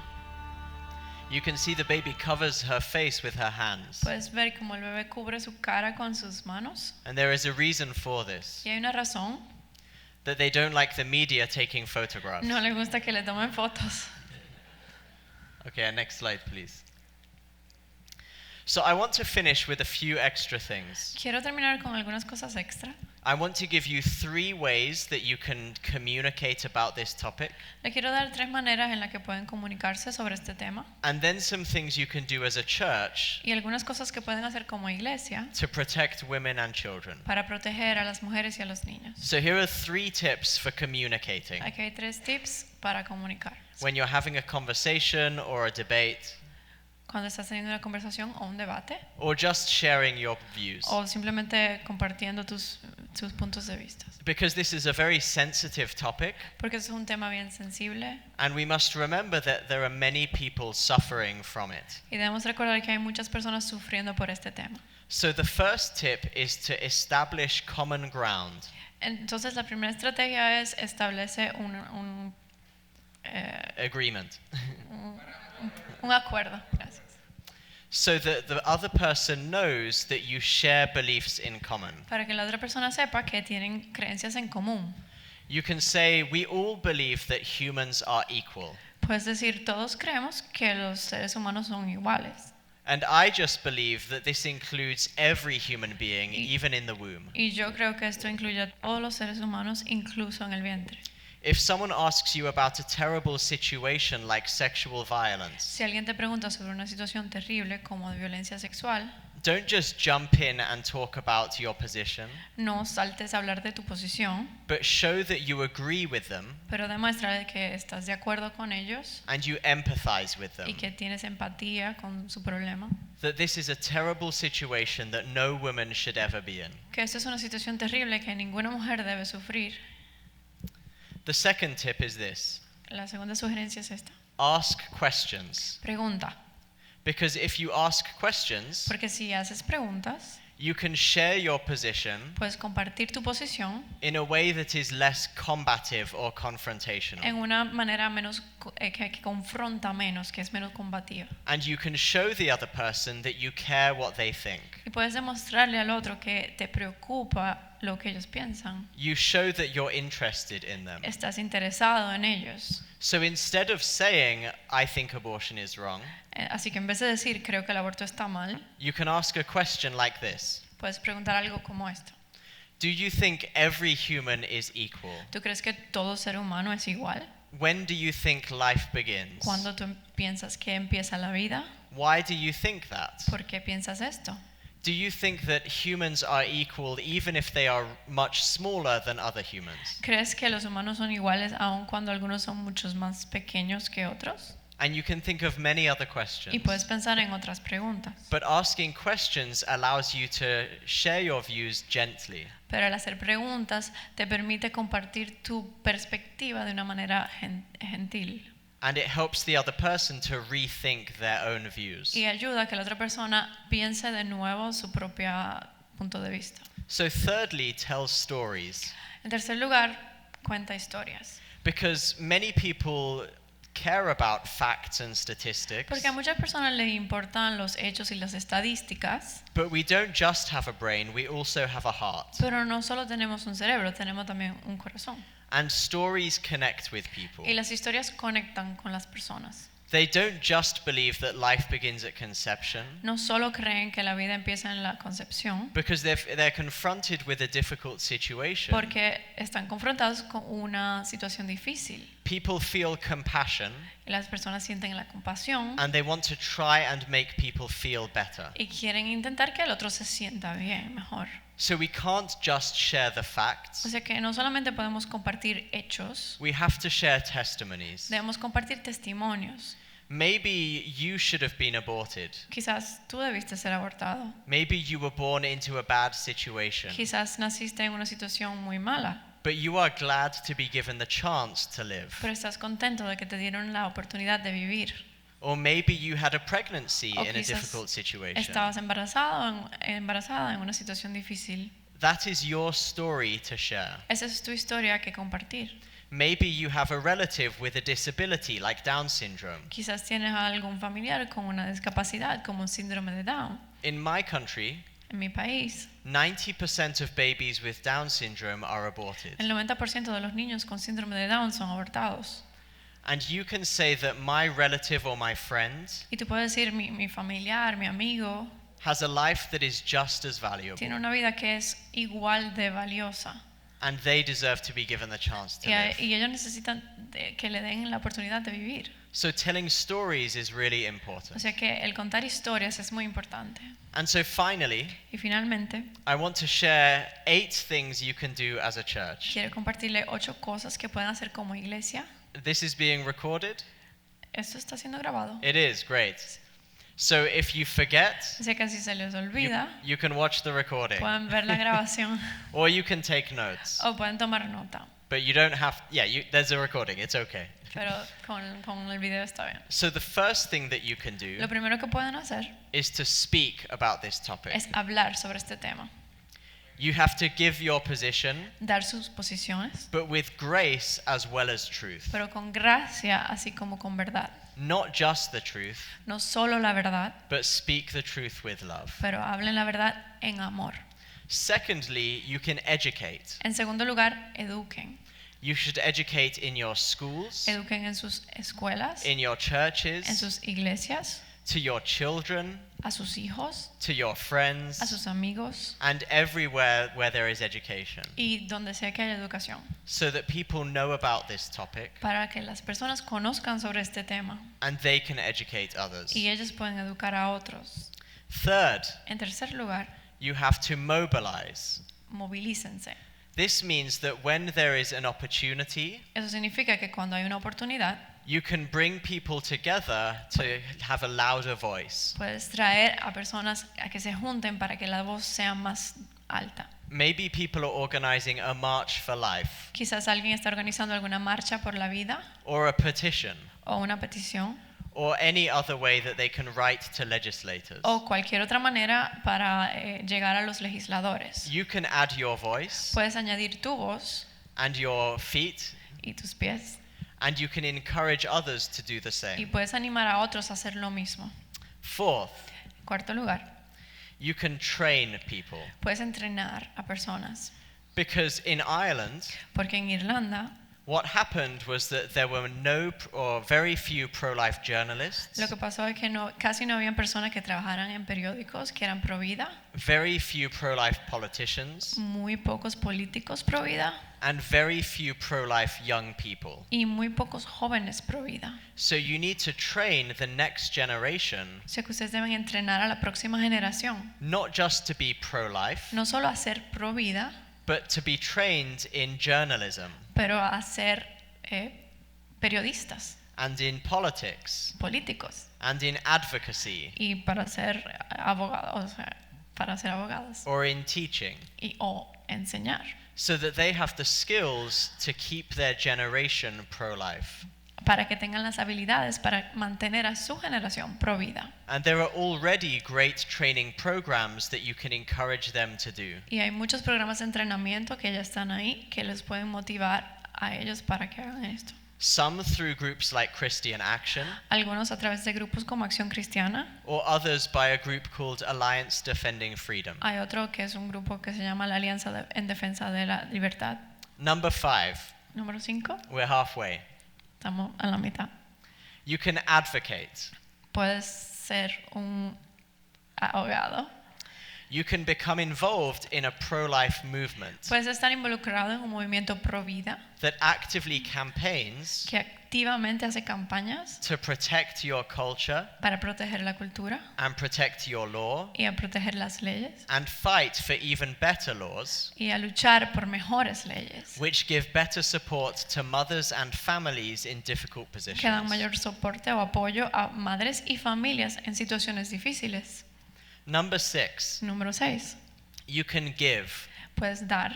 You can see the baby covers her face with her hands. Puedes ver cómo el bebé cubre su cara con sus manos. And there is a reason for this. Y hay una razón. That they don't like the media taking photographs. No le gusta que le tomen fotos. Okay, next slide, please. So I want to finish with a few extra things. Quiero terminar con algunas cosas extra. I want to give you 3 ways that you can communicate about this topic, Le quiero dar 3 maneras en las que pueden comunicarse sobre este tema and then some things you can do as a church y algunas cosas que pueden hacer como iglesia to protect women and children. para proteger a las mujeres y a los niños. So here are 3 tips for communicating. Aquí hay 3 tips para comunicar. When you're having a conversation or a debate, Cuando estás teniendo una conversación o un debate or just sharing your views. o simplemente compartiendo tus puntos de vista. Because this is a very sensitive topic, Porque es un tema bien sensible and we must remember that there are many people suffering from it. y debemos recordar que hay muchas personas sufriendo por este tema. So the first tip is to establish common ground. Entonces la primera estrategia es establecer Agreement. un acuerdo. Gracias. So that the other person knows that you share beliefs in common. Para que la otra persona sepa que tienen creencias en común. You can say, we all believe that humans are equal. Puedes decir, todos creemos que los seres humanos son iguales. And I just believe that this includes every human being, even in the womb. Y yo creo que esto incluye a todos los seres humanos, incluso en el vientre. If someone asks you about a terrible situation like sexual violence, Si alguien te pregunta sobre una situación terrible como de violencia sexual, don't just jump in and talk about your position, no saltes a hablar de tu posición, but show that you agree with them pero demuestra que estás de acuerdo con ellos and you empathize with y them. que tienes empatía con su problema. That this is a terrible situation that no woman should ever be in. Que esta es una situación terrible que ninguna mujer debe sufrir. The second tip is this: La segunda sugerencia es esta. ask questions. Pregunta. Because if you ask questions, Porque si haces preguntas, you can share your position puedes compartir tu posición in a way that is less combative or confrontational. en una manera menos que confronta menos, que es menos combativa. And you can show the other person that you care what they think. Y puedes demostrarle al otro que te preocupa lo que ellos piensan. You show that you're interested in them. Estás interesado en ellos. So instead of saying, I think abortion is wrong, Así que en vez de decir creo que el aborto está mal, you can ask a question like this: puedes preguntar algo como esto. do you think every human is equal? ¿Tú crees que todo ser humano es igual? When do you think life begins? ¿Cuándo tú piensas que empieza la vida? Why do you think that? ¿Por qué piensas esto? Do you think that humans are equal even if they are much smaller than other humans? ¿Crees que los humanos son iguales aun cuando algunos son muchos más pequeños que otros? And you can think of many other Y questions. puedes pensar en otras preguntas. But asking questions allows you to share your views gently. Pero al hacer preguntas te permite compartir tu perspectiva de una manera gentil. And it helps the other person to rethink their own views. Y ayuda a que la otra persona piense de nuevo su propio punto de vista. So thirdly, tell stories. En tercer lugar, cuenta historias. Because many people care about facts and statistics, Porque a muchas personas les importan los hechos y las estadísticas, but we don't just have a brain, we also have a heart. pero no solo tenemos un cerebro, tenemos también un corazón. And stories connect with people. Y las historias conectan con las personas. They don't just believe that life begins at conception, No solo creen que la vida empieza en la concepción, because they're confronted with a difficult situation. porque están confrontados con una situación difícil. People feel compassion, Y las personas sienten la compasión and they want to try and make people feel better. y quieren intentar que el otro se sienta bien, mejor. So we can't just share the O facts, sea que no solamente podemos compartir hechos, we have to share testimonies. debemos compartir testimonios. Maybe you should have been aborted. Quizás tú debiste ser abortado. Maybe you were born into a bad situation, Quizás naciste en una situación muy mala, but you are glad to be given the chance to live. pero estás contento de que te dieron la oportunidad de vivir. Or maybe you had a pregnancy O in a quizás difficult situation. estabas embarazada en una situación difícil. That is your story to share. Esa es tu historia que compartir. Maybe you have a relative with a disability like Down syndrome. Quizás tienes a algún familiar con una discapacidad como un síndrome de Down. In my country, En mi país, 90% of babies with Down syndrome are aborted. el 90% de los niños con síndrome de Down son abortados. And you can say that my relative or my friend Y tú puedes decir, mi familiar, mi amigo, has a life that is just as valuable, tiene una vida que es igual de valiosa. and they deserve to be given the chance to Y, live. y ellos necesitan que le den la oportunidad de vivir. So telling stories is really O important. sea que el contar historias es muy importante. And so finally, Y finalmente, I want to share 8 things you can do as a church. quiero compartirle 8 cosas que pueden hacer como iglesia. This is being recorded? Esto está siendo grabado. It is, great. So if you forget, O sea que si se les you, olvida, you can watch the recording. pueden ver la grabación Or you can take notes. o pueden tomar nota. But you don't have, there's a recording, it's okay. Pero con el video está bien. So the first thing that you can do Lo primero que pueden hacer is to speak about this topic. es hablar sobre este tema, You have to give your position, dar sus posiciones, but with grace as well as truth. pero con gracia así como con verdad. Not just the truth, No solo la verdad, but speak the truth with love. pero hablen la verdad en amor. Secondly, you can educate. En segundo lugar, eduquen. You should educate in your schools, Eduquen en sus escuelas, in your en churches, sus iglesias, to your children, a sus hijos, to your a friends, sus amigos and everywhere where there is education, y donde sea que haya educación, so that people know about this topic para que las personas conozcan sobre este tema and they can educate others. y ellos pueden educar a otros. Third, En tercer lugar, you have to mobilize. movilícense. This means that when there is an opportunity, Eso significa que cuando hay una oportunidad, you can bring people together to have a louder voice. puedes traer a personas a que se junten para que la voz sea más alta. Maybe people are organizing a march for life Quizás alguien está organizando alguna marcha por la vida or a petition o una petición or any other way that they can write to legislators. o cualquier otra manera para llegar a los legisladores. You can add your voice Puedes añadir tu voz and your feet, y tus pies and you can encourage others to do the y same. puedes animar a otros a hacer lo mismo. Fourth, En cuarto lugar, you can train people. puedes entrenar a personas. Because in Ireland, Porque en Irlanda what happened was that there were no or very few pro-life journalists, lo que pasó es que casi no habían personas que trabajaran en periódicos que eran pro vida, very few pro-life politicians, muy pocos políticos pro vida and very few pro-life young people. y muy pocos jóvenes pro vida. So you need to train the next generation O sea que ustedes deben entrenar a la próxima generación, not just to be pro-life, no solo a ser pro vida, but to be trained in journalism pero a ser periodistas, and in politics políticos and in advocacy y para ser abogados, o sea, para ser abogados or in teaching, o enseñar, so that they have the skills to keep their generation pro-life. para que tengan las habilidades para mantener a su generación pro vida. And there are already great training programs that you can encourage them to do. Y hay muchos programas de entrenamiento que ya están ahí que les pueden motivar a ellos para que hagan esto. Some through groups like Christian Action, Algunos a través de grupos como Acción Cristiana, or others by a group called Alliance Defending Freedom. hay otro que es un grupo que se llama la Alianza en Defensa de la Libertad. Number 5, Número 5, we're halfway. estamos a la mitad. You can advocate. Puedes ser un abogado, You can become involved in a pro-life movement puedes estar involucrado en un movimiento pro vida that actively campaigns que activamente hace campañas to protect your culture para proteger la cultura and protect your law y a proteger las leyes and fight for even better laws y a luchar por mejores leyes which give better support to mothers and families in difficult que dan positions. mayor soporte o apoyo a madres y familias en situaciones difíciles. Number 6, Número 6, you can give. puedes dar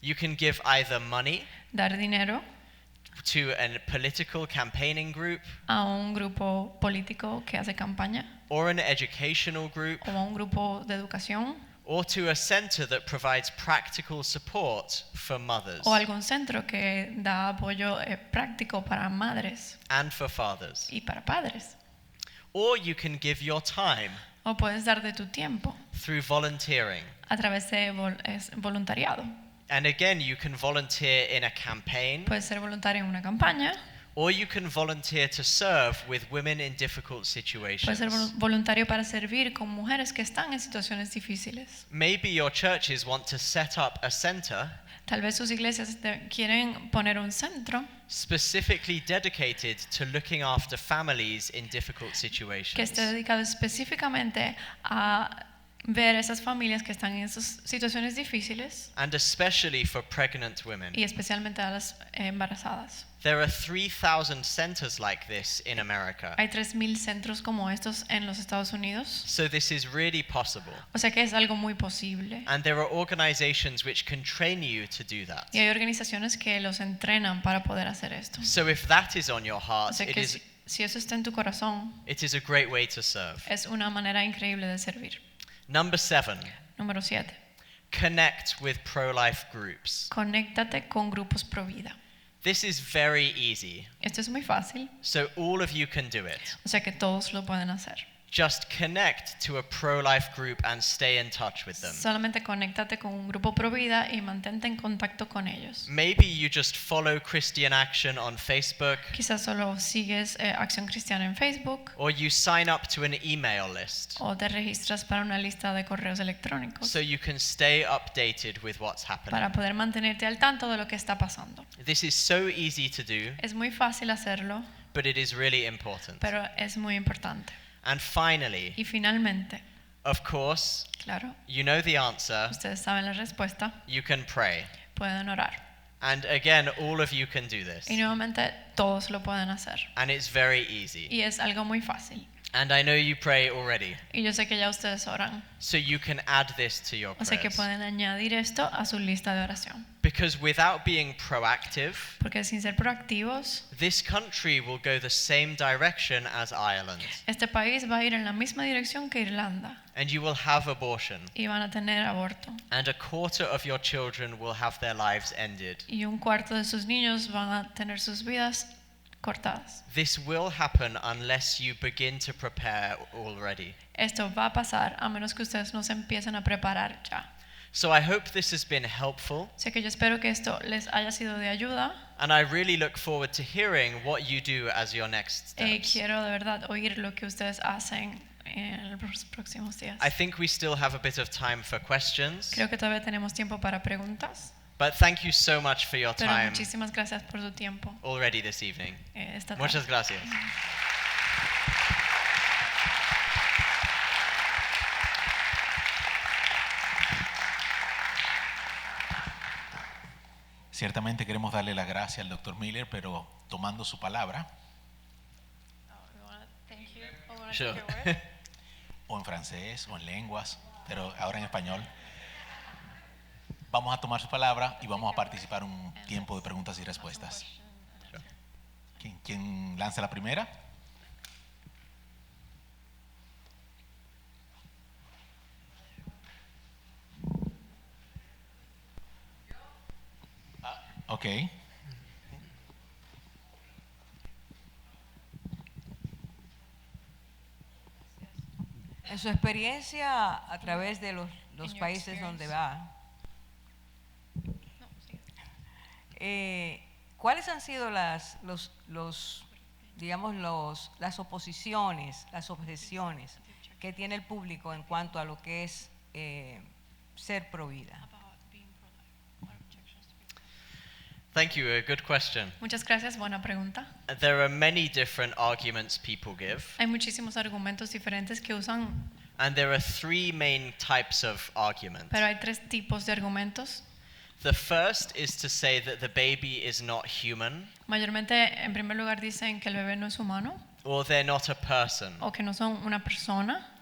You can give either money dinero to a political campaigning group a un grupo político que hace campaña or an educational group o a un grupo de educación or to a center that provides practical support for mothers o algún centro que da apoyo práctico para madres and for fathers. y para padres. Or you can give your time O puedes dar de tu tiempo through volunteering. a través de voluntariado. And again, you can volunteer in a campaign Puedes ser voluntario en una campaña or you can volunteer to serve with women in difficult Puede ser situations. voluntario para servir con mujeres que están en situaciones difíciles. Maybe your churches want to set up a center Tal vez sus iglesias quieren poner un centro specifically dedicated to looking after families in difficult que situations. esté dedicado específicamente a ver esas familias que están en esas situaciones difíciles And especially for pregnant women. y especialmente a las embarazadas. There are 3,000 centers like this in America. Hay 3,000 centros como estos en los Estados Unidos, So this is really possible. o sea que es algo muy posible. And there are organizations which can train you to do that. Y hay organizaciones que los entrenan para poder hacer esto. So if that is on your O heart, sea que si eso está en tu corazón, it is a great way to serve. es una manera increíble de servir. Number 7, Número 7. connect with pro-life groups. Conéctate con grupos pro vida. This is very easy, Esto es muy fácil, so all of you can do it. o sea que todos lo pueden hacer. Just connect to a pro-life group and stay in touch with them. Solamente conéctate con un grupo pro vida y mantente en contacto con ellos. Maybe you just follow Christian Action on Facebook, Quizás solo sigues Acción Cristiana en Facebook or you sign up to an email list o te registras para una lista de correos electrónicos so you can stay updated with what's happening. para poder mantenerte al tanto de lo que está pasando. This is so easy to do, Es muy fácil hacerlo, but it is really important. pero es muy importante. And finally, Y finalmente, of course, claro, you know the answer. ustedes saben la respuesta, You can pray. pueden orar. And again, all of you can do this. Y nuevamente todos lo pueden hacer. And it's very easy. Y es algo muy fácil. And I know you pray already. Y yo sé que ya ustedes oran. So you can add this to your O sea que prayers. pueden añadir esto a su lista de oración. Because without being proactive, Porque sin ser proactivos, this country will go the same direction as Ireland. este país va a ir en la misma dirección que Irlanda. And you will have abortion. Y van a tener aborto. And a quarter of your children will have their lives ended. Y un cuarto de sus niños van a tener sus vidas cortadas. This will happen unless you begin to prepare already. Esto va a pasar a menos que ustedes no se empiecen a preparar ya. So I hope this has been helpful. Así que yo espero que esto les haya sido de ayuda. And I really look forward to hearing what you do as your next steps. Quiero de verdad oír lo que ustedes hacen en los próximos días. I think we still have a bit of time for questions. Creo que todavía tenemos tiempo para preguntas. But thank you so much for your Pero time muchísimas gracias por su tiempo already this evening. esta tarde. Muchas gracias. Ciertamente queremos darle las gracias al Dr. Miller, pero tomando su palabra, Sure. o en francés, o en lenguas, pero ahora en español, vamos a tomar su palabra y vamos a participar en un tiempo de preguntas y respuestas. ¿Quién lanza la primera? Ok. En su experiencia a través de los your países donde experience. va, ¿cuáles han sido las oposiciones, las objeciones que tiene el público en cuanto a lo que es ser pro vida? Thank you. A good question. Muchas gracias, buena pregunta. There are many different arguments people give, Hay muchísimos argumentos diferentes que usan, and there are 3 main types of argument. pero hay 3 tipos de argumentos. The first is to say that the baby is not human, Mayormente, en primer lugar, dicen que el bebé no es humano or they're not a person. o que no son una persona.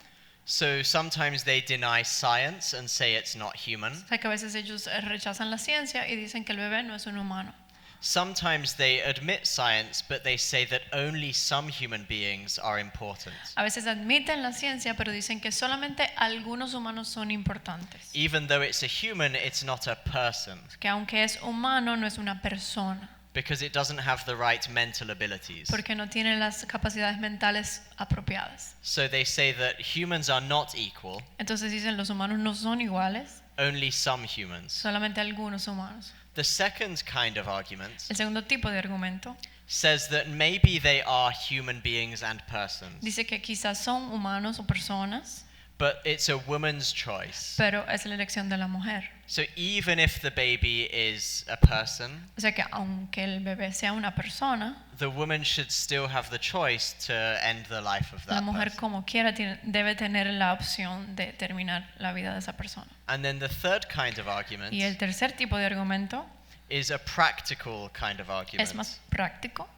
So sometimes they deny science and say it's not human. O sea que a veces ellos rechazan la ciencia y dicen que el bebé no es un humano. Sometimes they admit science, but they say that only some human beings are important. A veces admiten la ciencia, pero dicen que solamente algunos humanos son importantes. Even though it's a human, it's not a person, Que aunque es humano, no es una persona, because it doesn't have the right mental abilities. porque no tiene las capacidades mentales apropiadas. So they say that humans are not equal, Entonces dicen los humanos no son iguales, only some humans. solamente algunos humanos. The second kind of argument El segundo tipo de argumento says that maybe they are human beings and persons, Dice que quizás son humanos o personas, but it's a woman's choice. pero es la elección de la mujer. So even if the baby is a person, O sea que aunque el bebé sea una persona, the woman should still have the choice to end the life of la that mujer person. como quiera debe tener la opción de terminar la vida de esa persona. And then the third kind of argument Y el tercer tipo de argumento is a practical kind of es argument más práctico,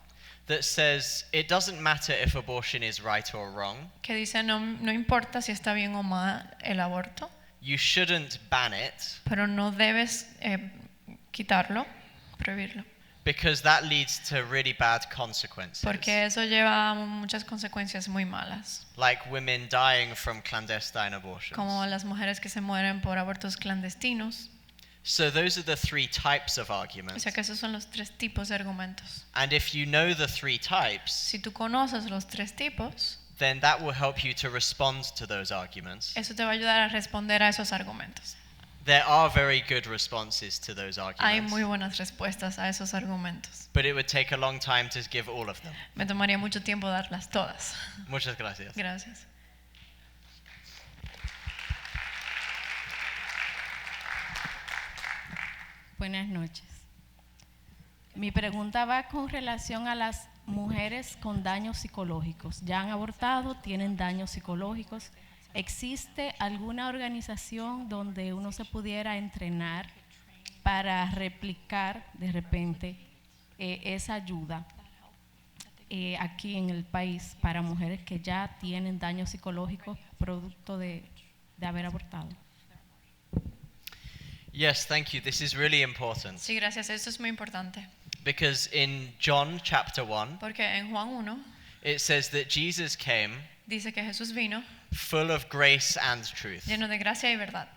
that says it doesn't matter if abortion is right or wrong. que dice no importa si está bien o mal el aborto, You shouldn't ban it pero no debes quitarlo, prohibirlo, because that leads to really bad consequences, porque eso lleva a muchas consecuencias muy malas, like women dying from clandestine abortions. como las mujeres que se mueren por abortos clandestinos. So those are the three types of O arguments. sea que esos son los tres tipos de argumentos. And if you know the three types, Si tú conoces los tres tipos, then that will help you to respond to those arguments. eso te va a ayudar a responder a esos argumentos. There are very good responses to those Hay arguments, muy buenas respuestas a esos argumentos. but it would take a long time to give all of them. Me tomaría mucho tiempo darlas todas. Muchas gracias. Gracias. Buenas noches. Mi pregunta va con relación a las mujeres con daños psicológicos. Ya han abortado, tienen daños psicológicos. ¿Existe alguna organización donde uno se pudiera entrenar para replicar de repente esa ayuda aquí en el país para mujeres que ya tienen daños psicológicos producto de haber abortado? Yes, thank you. This is really important Sí, gracias. Esto es muy importante. because in John chapter 1, Porque en Juan 1 it says that Jesus came dice que Jesús vino full of grace and truth. lleno de gracia y verdad.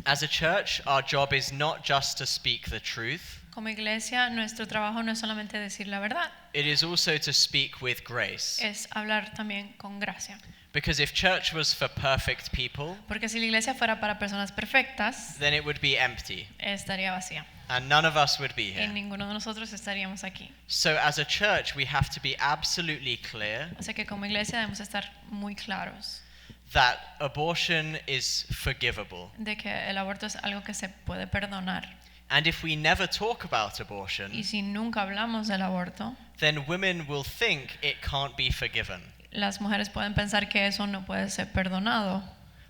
As a church, our job is not just to speak the truth, Como iglesia, nuestro trabajo no es solamente decir la verdad, it is also to speak with grace. es hablar también con gracia. Because if church was for perfect people, Porque si la iglesia fuera para personas perfectas, then it would be empty, estaría vacía. and none of us would be Y here. ninguno de nosotros estaríamos aquí. So as a church, we have to be absolutely clear O sea que como iglesia debemos estar muy claros that abortion is forgivable. de que el aborto es algo que se puede perdonar. And if we never talk about abortion, Y si nunca hablamos del aborto, then women will think it can't be forgiven. las mujeres pueden pensar que eso no puede ser perdonado.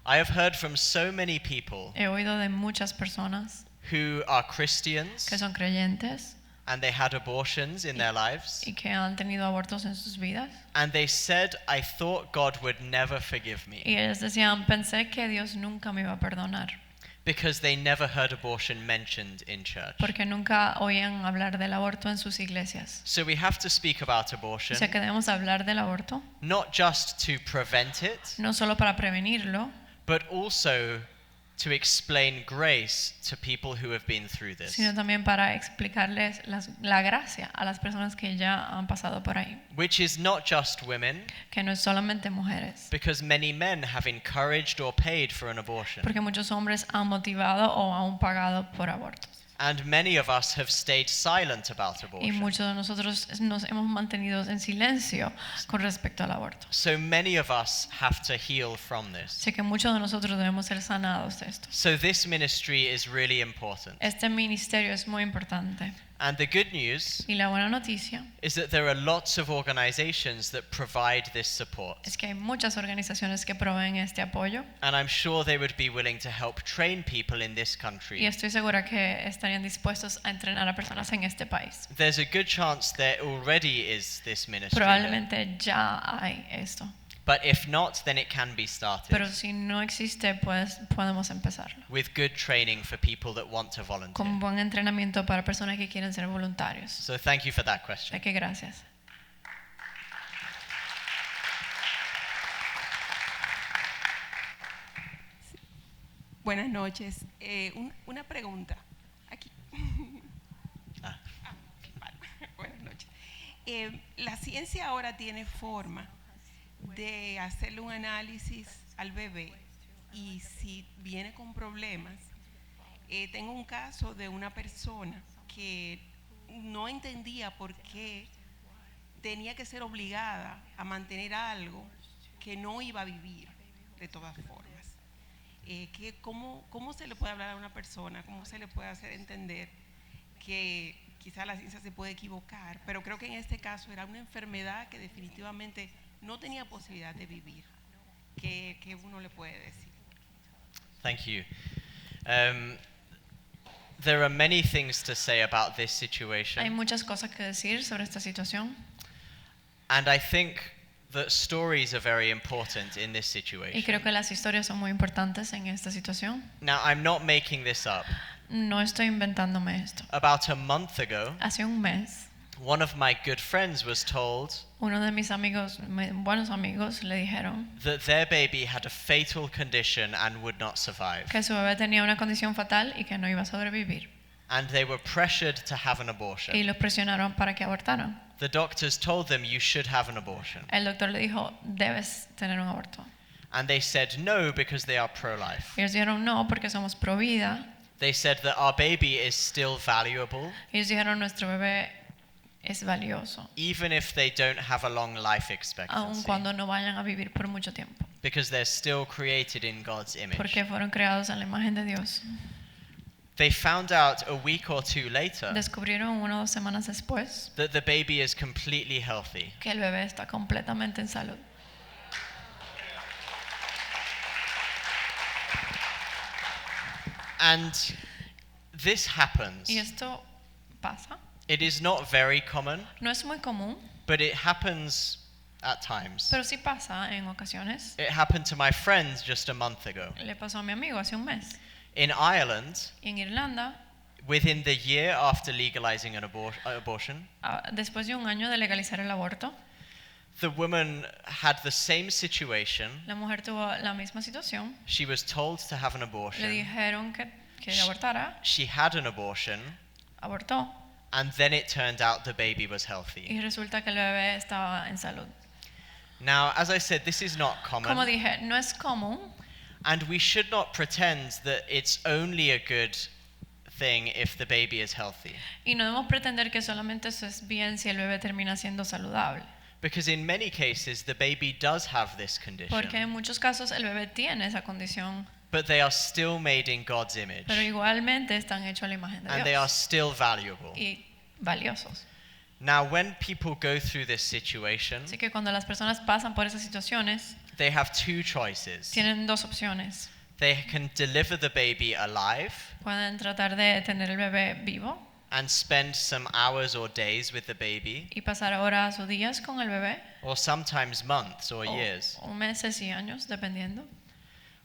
I have heard from so many people He oído de muchas personas who are Christians que son creyentes and they had abortions in their lives, y que han tenido abortos en sus vidas. and they said, I thought God would never forgive me, Y ellos decían, pensé que Dios nunca me iba a perdonar, because they never heard abortion mentioned in church. porque nunca oían hablar del aborto en sus iglesias. So we have to speak about O abortion, sea que debemos hablar del aborto, not just to prevent it, no solo para prevenirlo, but also to explain grace to people who have been through this. sino también para explicarles la gracia a las personas que ya han pasado por ahí, Which is not just women, que no es solamente mujeres, because many men have encouraged or paid for an abortion. porque muchos hombres han motivado o han pagado por abortos. And many of us have stayed silent about Y abortion. muchos de nosotros nos hemos mantenido en silencio con respecto al aborto. So many of us have to heal from this. Sé que muchos de nosotros debemos ser sanados de esto. So this ministry is really important. Este ministerio es muy importante. And the good news Y la buena noticia is that there are lots of organizations that provide this support. es que hay muchas organizaciones que proveen este apoyo And I'm sure they would be willing to help train people in this y country. estoy segura que estarían dispuestos a entrenar a personas en este país. There's a good chance there already is this ministry. here. Probablemente ya hay esto, But if not, then it can be started pero si no existe, pues podemos empezarlo. with good training for people that want to volunteer. Con buen entrenamiento para personas que quieren ser voluntarios. So thank you for that question. Así que gracias. Buenas noches. Una pregunta. Aquí. Ah. Vale. Buenas noches. La ciencia ahora tiene forma de hacerle un análisis al bebé y si viene con problemas. Tengo un caso de una persona que no entendía por qué tenía que ser obligada a mantener algo que no iba a vivir de todas formas. ¿Cómo se le puede hablar a una persona? ¿Cómo se le puede hacer entender que quizá la ciencia se puede equivocar? Pero creo que en este caso era una enfermedad que definitivamente no tenía posibilidad de vivir. ¿Qué uno le puede decir? Thank you. There are many things to say about this Hay situation, muchas cosas que decir sobre esta situación and I think that stories are very important in this y situation. creo que las historias son muy importantes en esta situación. Now, I'm not making this up. No estoy inventándome esto. About a month ago, Hace un mes, one of my good friends was told uno de mis amigos, buenos amigos, le dijeron that their baby had a fatal condition and would not survive. que su bebé tenía una condición fatal y que no iba a sobrevivir. And they were pressured to have an abortion. Y los presionaron para que abortaran. The doctors told them you should have an abortion. El doctor le dijo, debes tener un aborto. And they said no because they are pro-life. Ellos dijeron no porque somos pro vida. They said that our baby is still valuable Ellos dijeron nuestro bebé es valioso, even if they don't have a long life aun expectancy cuando no vayan a vivir por mucho tiempo, because they're still created in God's image. porque fueron creados a la imagen de Dios. They found out a week or two later Descubrieron 1 o 2 semanas después that the baby is completely healthy. que el bebé está completamente en salud. And this happens. Y esto pasa. It is not very common, No es muy común, but it happens at times. pero sí pasa en ocasiones. It happened to my friend just a month ago. Le pasó a mi amigo hace un mes. In Ireland, Y en Irlanda, within the year after legalizing an abortion, después de un año de legalizar el aborto, the woman had the same situation. la mujer tuvo la misma situación. She was told to have an Le abortion. dijeron que abortara, She had an abortion, abortó and then it turned out the baby was healthy. y resulta que el bebé estaba en salud. Now, as I said, this is not Como common, dije, no es común and we should not pretend that it's only a good thing if the baby is healthy. y no debemos pretender que solamente eso es bien si el bebé termina siendo saludable, Because in many cases, the baby does have this porque en condition, muchos casos el bebé tiene esa condición, but they are still made in God's image, pero igualmente están hechos a la imagen de and they are Dios still valuable. y valiosos. Now, when people go through this situation, Así que cuando las personas pasan por esas situaciones, they have two choices. tienen 2 opciones. They can deliver the baby alive Pueden tratar de tener el bebé vivo and spend some hours or days with the baby, y pasar horas o días con el bebé, or sometimes months or years. o meses y años, dependiendo.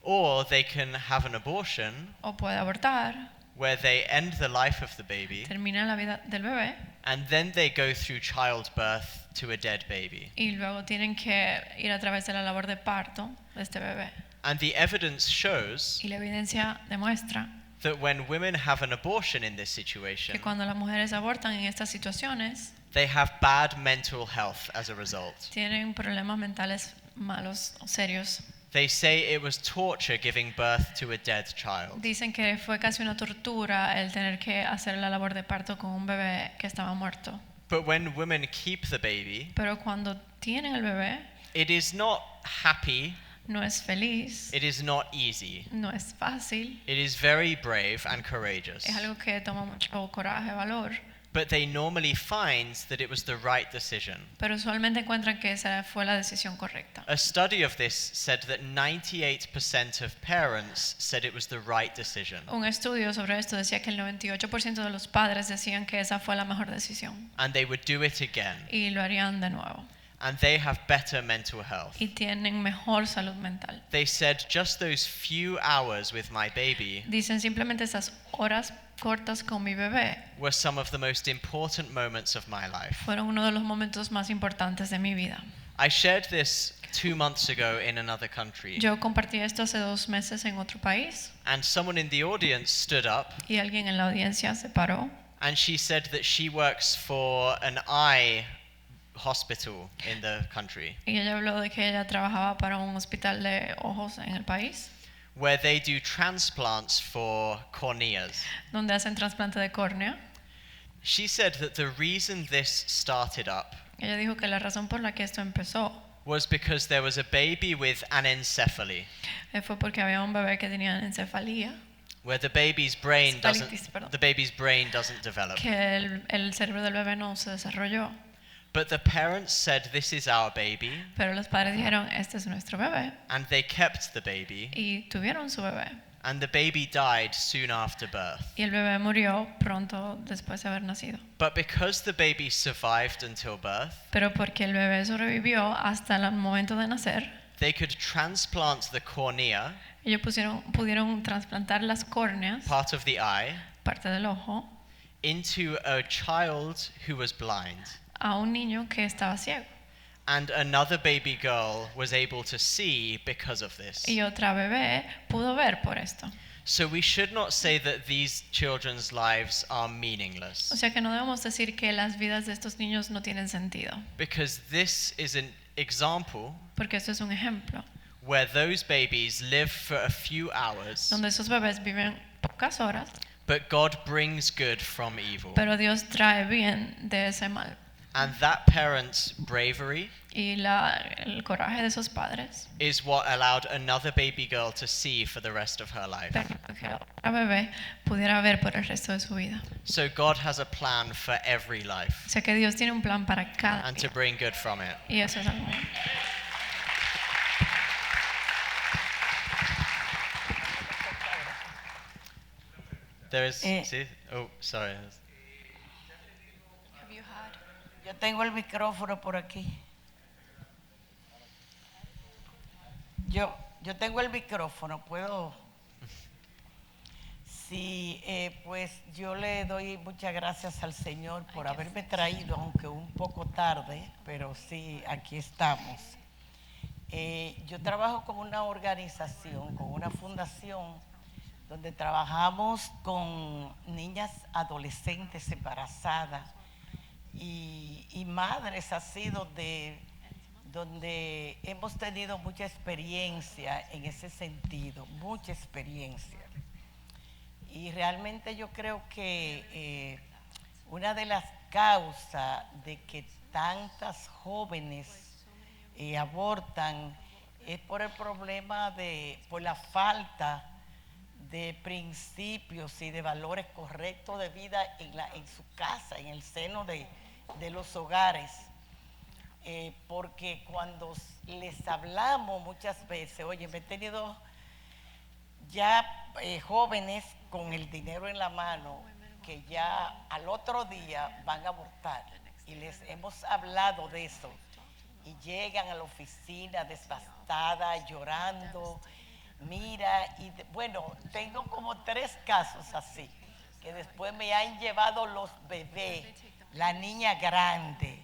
Or they can have an abortion O puede abortar, where they end the life of the baby termina la vida del bebé and then they go through childbirth to a dead baby. y luego tienen que ir a través de la labor de parto de este bebé. And the evidence shows Y la evidencia demuestra that when women have an abortion in this que situation, cuando las mujeres abortan en estas situaciones, they have bad mental health as a result. tienen problemas mentales malos o serios. They say it was torture giving birth to a dead child. Dicen que fue casi una tortura el tener que hacer la labor de parto con un bebé que estaba muerto. But when women keep the baby, Pero cuando tienen el bebé, it is not happy, no es feliz, it is not easy. no es fácil, It is very brave and courageous. es algo que toma mucho coraje, valor, But they normally find that it was the right decision. pero usualmente encuentran que esa fue la decisión correcta. A study of this said that 98% of parents said it was the right decision. Un estudio sobre esto decía que el 98% de los padres decían que esa fue la mejor decisión And they would do it again. y lo harían de nuevo. And they have better mental health. Y tienen mejor salud mental. They said just those few hours with my baby Dicen simplemente esas horas cortas con mi bebé were some of the most important moments of my life. fueron uno de los momentos más importantes de mi vida. I shared this 2 months ago in another country, Yo compartí esto hace 2 meses en otro país and someone in the audience stood up y alguien en la audiencia se paró and she said that she works for an eye hospital in the country y ella habló de que ella trabajaba para un hospital de ojos en el país where they do transplants for corneas. donde hacen trasplante de córnea. She said that the reason this started up Ella dijo que la razón por la que esto empezó was because there was a baby with anencephaly, fue porque había un bebé que tenía encefalía, where the baby's brain Espalitis, perdón. doesn't develop. que el cerebro del bebé no se desarrolló. But the parents said, "This is our baby," Pero los padres dijeron, este es nuestro bebé, and they kept the baby, y tuvieron su bebé. and the baby died soon after birth. Y el bebé murió pronto después de haber nacido. But because the baby survived until birth, Pero porque el bebé sobrevivió hasta el momento de nacer, they could transplant the cornea, ellos pudieron trasplantar las córneas, part of the eye, parte del ojo, into a child who was blind. a un niño que estaba ciego. And another baby girl was able to see because of this. Y otra bebé pudo ver por esto. So we should not say that these children's lives are meaningless, O sea que no debemos decir que las vidas de estos niños no tienen sentido, because this is an example porque esto es un ejemplo where those babies live for a few hours, donde esos bebés viven pocas horas, but God brings good from evil. pero Dios trae bien de ese mal. And that parent's bravery Y el coraje de esos padres is what allowed another baby girl to see for the rest of her life. permitió que otra bebé pudiera ver por el resto de su vida. So God has a plan for every life O sea que Dios tiene un plan para cada and to vida. bring good from it. Y eso es algo bueno. There is, see? Oh, sorry. Yo tengo el micrófono por aquí. Yo tengo el micrófono, puedo. Sí, pues yo le doy muchas gracias al Señor por haberme traído, aunque un poco tarde, pero sí, aquí estamos. Yo trabajo con una organización, con una fundación, donde trabajamos con niñas adolescentes embarazadas y madres, ha sido donde hemos tenido mucha experiencia en ese sentido, mucha experiencia. Y realmente yo creo que una de las causas de que tantas jóvenes abortan es por el problema por la falta de principios y de valores correctos de vida en su casa, en el seno de los hogares. Porque cuando les hablamos muchas veces, oye, me he tenido ya jóvenes con el dinero en la mano que ya al otro día van a abortar, y les hemos hablado de eso y llegan a la oficina devastadas, llorando. Mira, y bueno, tengo como 3 casos así, que después me han llevado los bebés, la niña grande.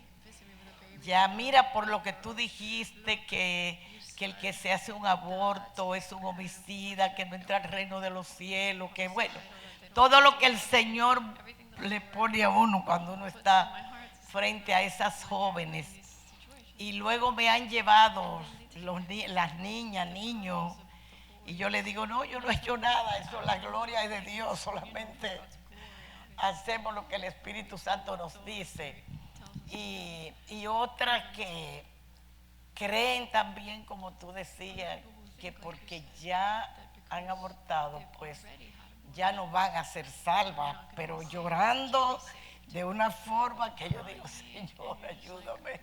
Ya mira, por lo que tú dijiste, que el que se hace un aborto es un homicida, que no entra al reino de los cielos, que bueno, todo lo que el Señor le pone a uno cuando uno está frente a esas jóvenes. Y luego me han llevado las niñas, niños, y yo le digo, no, yo no he hecho nada, eso la gloria es de Dios, solamente hacemos lo que el Espíritu Santo nos dice. Y otras que creen también, como tú decías, que porque ya han abortado, pues ya no van a ser salvas, pero llorando de una forma que yo digo, Señor, ayúdame.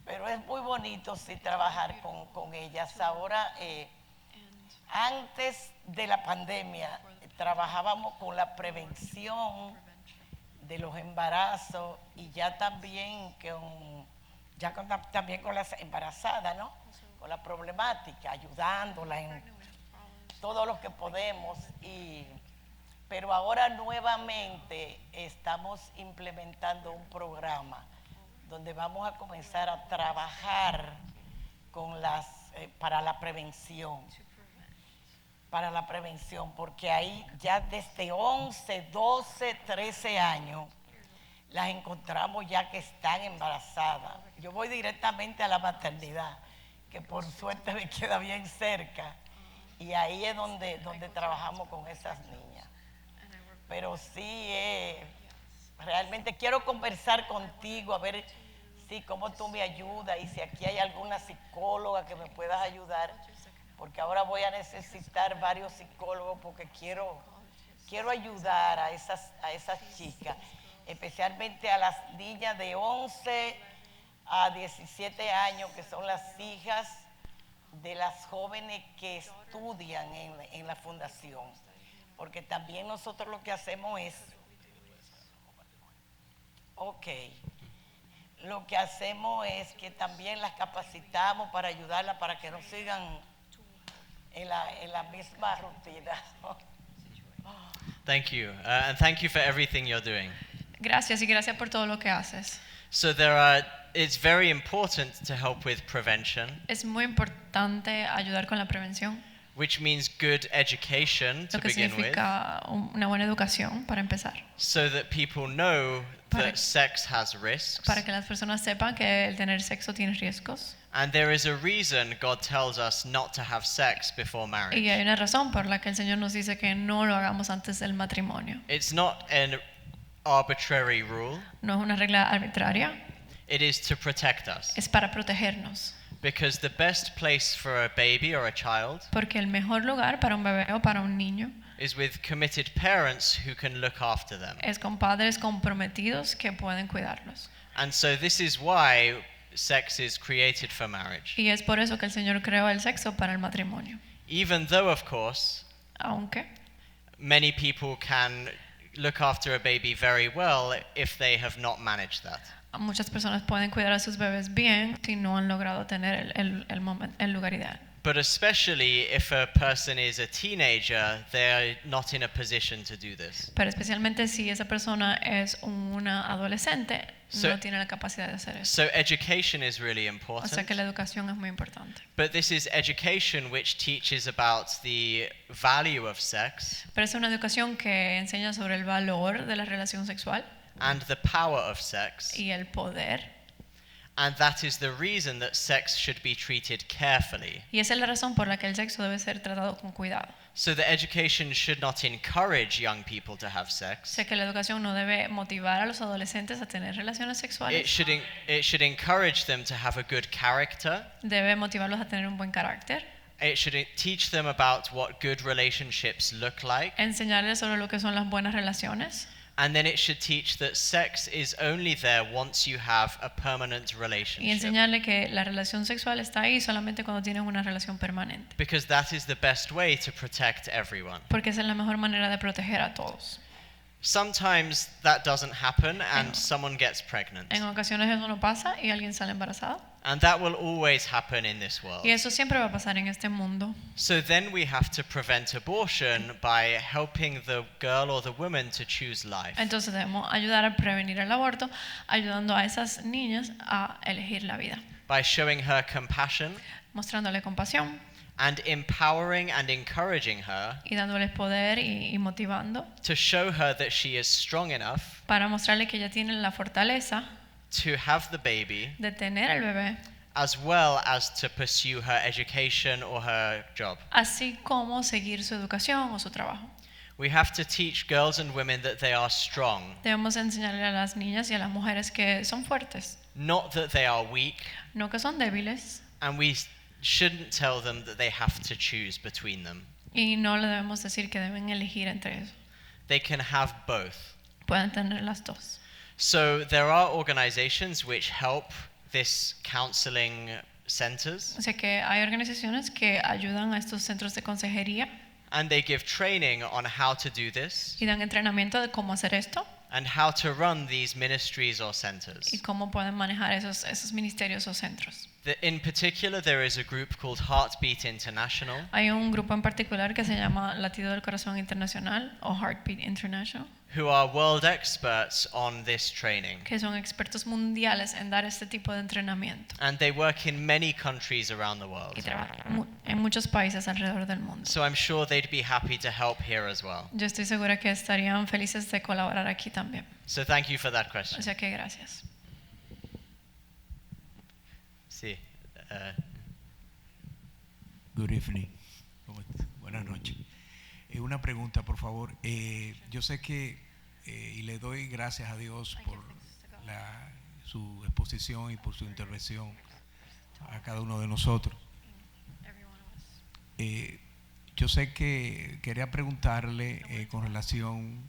Pero es muy bonito sí trabajar con ellas. Ahora, antes de la pandemia, trabajábamos con la prevención de los embarazos y ya también también con las embarazadas, ¿no? Con la problemática, ayudándolas en todo lo que podemos. Pero ahora nuevamente estamos implementando un programa donde vamos a comenzar a trabajar con para la prevención. Para la prevención, porque ahí ya desde 11, 12, 13 años las encontramos ya que están embarazadas. Yo voy directamente a la maternidad, que por suerte me queda bien cerca, y ahí es donde trabajamos con esas niñas. Pero sí, realmente quiero conversar contigo, a ver sí, cómo tú me ayudas y si aquí hay alguna psicóloga que me puedas ayudar, porque ahora voy a necesitar varios psicólogos porque quiero ayudar a esas chicas, especialmente a las niñas de 11 a 17 años, que son las hijas de las jóvenes que estudian en la fundación, porque también nosotros lo que hacemos es, lo que hacemos es que también las capacitamos para ayudarlas para que no sigan en la misma rutina. Thank you, and thank you for everything you're doing. Gracias y gracias por todo lo que haces. So it's very important to help with prevention, Es muy importante ayudar con la prevención, which means good education to lo que begin with, significa una buena educación para empezar, so that people know that sex has risks. para que las personas sepan que el tener sexo tiene riesgos. And there is a reason God tells us not to have sex before Y marriage. hay una razón por la que el Señor nos dice que no lo hagamos antes del matrimonio. It's not an arbitrary rule. No es una regla arbitraria, It is to protect us. es para protegernos. Because the best place for a baby or a child Porque el mejor lugar para un bebé o para un niño is with committed parents who can look after them. es con padres comprometidos que pueden cuidarlos. And so this is why sex is created for marriage. Y es por eso que el Señor creó el sexo para el matrimonio. Even though, of course, Aunque many people can look after a baby very well if they have not managed that. muchas personas pueden cuidar a sus bebés bien si no han logrado tener el lugar ideal. But especially if a person is a teenager, they're not in a position to do this. Pero especialmente si esa persona es una adolescente, no tiene la capacidad de hacer eso. So education is really O sea important. que la educación es muy importante. But this is education which teaches about the value of sex Pero es una educación que enseña sobre el valor de la relación sexual and the power of sex. y el poder. And that is the reason that sex should be treated carefully. Y esa es la razón por la que el sexo debe ser tratado con cuidado. So the education should not encourage young people to have O sex. sea que la educación no debe motivar a los adolescentes a tener relaciones It sexuales. should encourage them to have a good character. Debe motivarlos a tener un buen carácter. It should teach them about what good relationships look like. Enseñarles sobre lo que son las buenas relaciones. And then it should teach that sex is only there once you have a permanent Y relationship. enseñarle que la relación sexual está ahí solamente cuando tienen una relación permanente. Because that is the best way to protect everyone. Porque esa es la mejor manera de proteger a todos. Sometimes that doesn't happen and someone gets pregnant. En ocasiones eso no pasa y alguien sale embarazado. And that will always happen in this world. Y eso siempre va a pasar en este mundo. So then we have to prevent abortion by helping the girl or the woman to choose life. Entonces debemos ayudar a prevenir el aborto, ayudando a esas niñas a elegir la vida, By showing her compassion mostrándole compasión and empowering and encouraging her y dándoles poder y motivando to show her that she is strong enough para mostrarle que ella tiene la fortaleza to have the baby de tener el bebé, as well as to pursue her education or her job. así como seguir su educación o su trabajo. We have to teach girls and women that they are strong, Debemos enseñarle a las niñas y a las mujeres que son fuertes, not that they are weak, no que son débiles, and we shouldn't tell them that they have to choose between them. y no le debemos decir que deben elegir entre eso. They can have both. Pueden tener las dos. So there are organizations which help this counseling centers, O sea que hay organizaciones que ayudan a estos centros de consejería and they give training on how to do this y dan entrenamiento de cómo hacer esto and how to run these ministries or y centers. cómo pueden manejar esos ministerios o centros. In particular, there is a group called Heartbeat International, Hay un grupo en particular que se llama Latido del Corazón Internacional o Heartbeat International, who are world experts on this training. que son expertos mundiales en dar este tipo de entrenamiento And they work in many countries around the world. y trabajan en muchos países alrededor del mundo. So I'm sure they'd be happy to help here as well. Yo estoy segura que estarían felices de colaborar aquí también. So thank you for that O question. sea que gracias. Sí. Good evening. Buenas noches. Una pregunta, por favor. Yo sé que, y le doy gracias a Dios por su exposición y por su intervención a cada uno de nosotros. Yo sé que quería preguntarle con relación,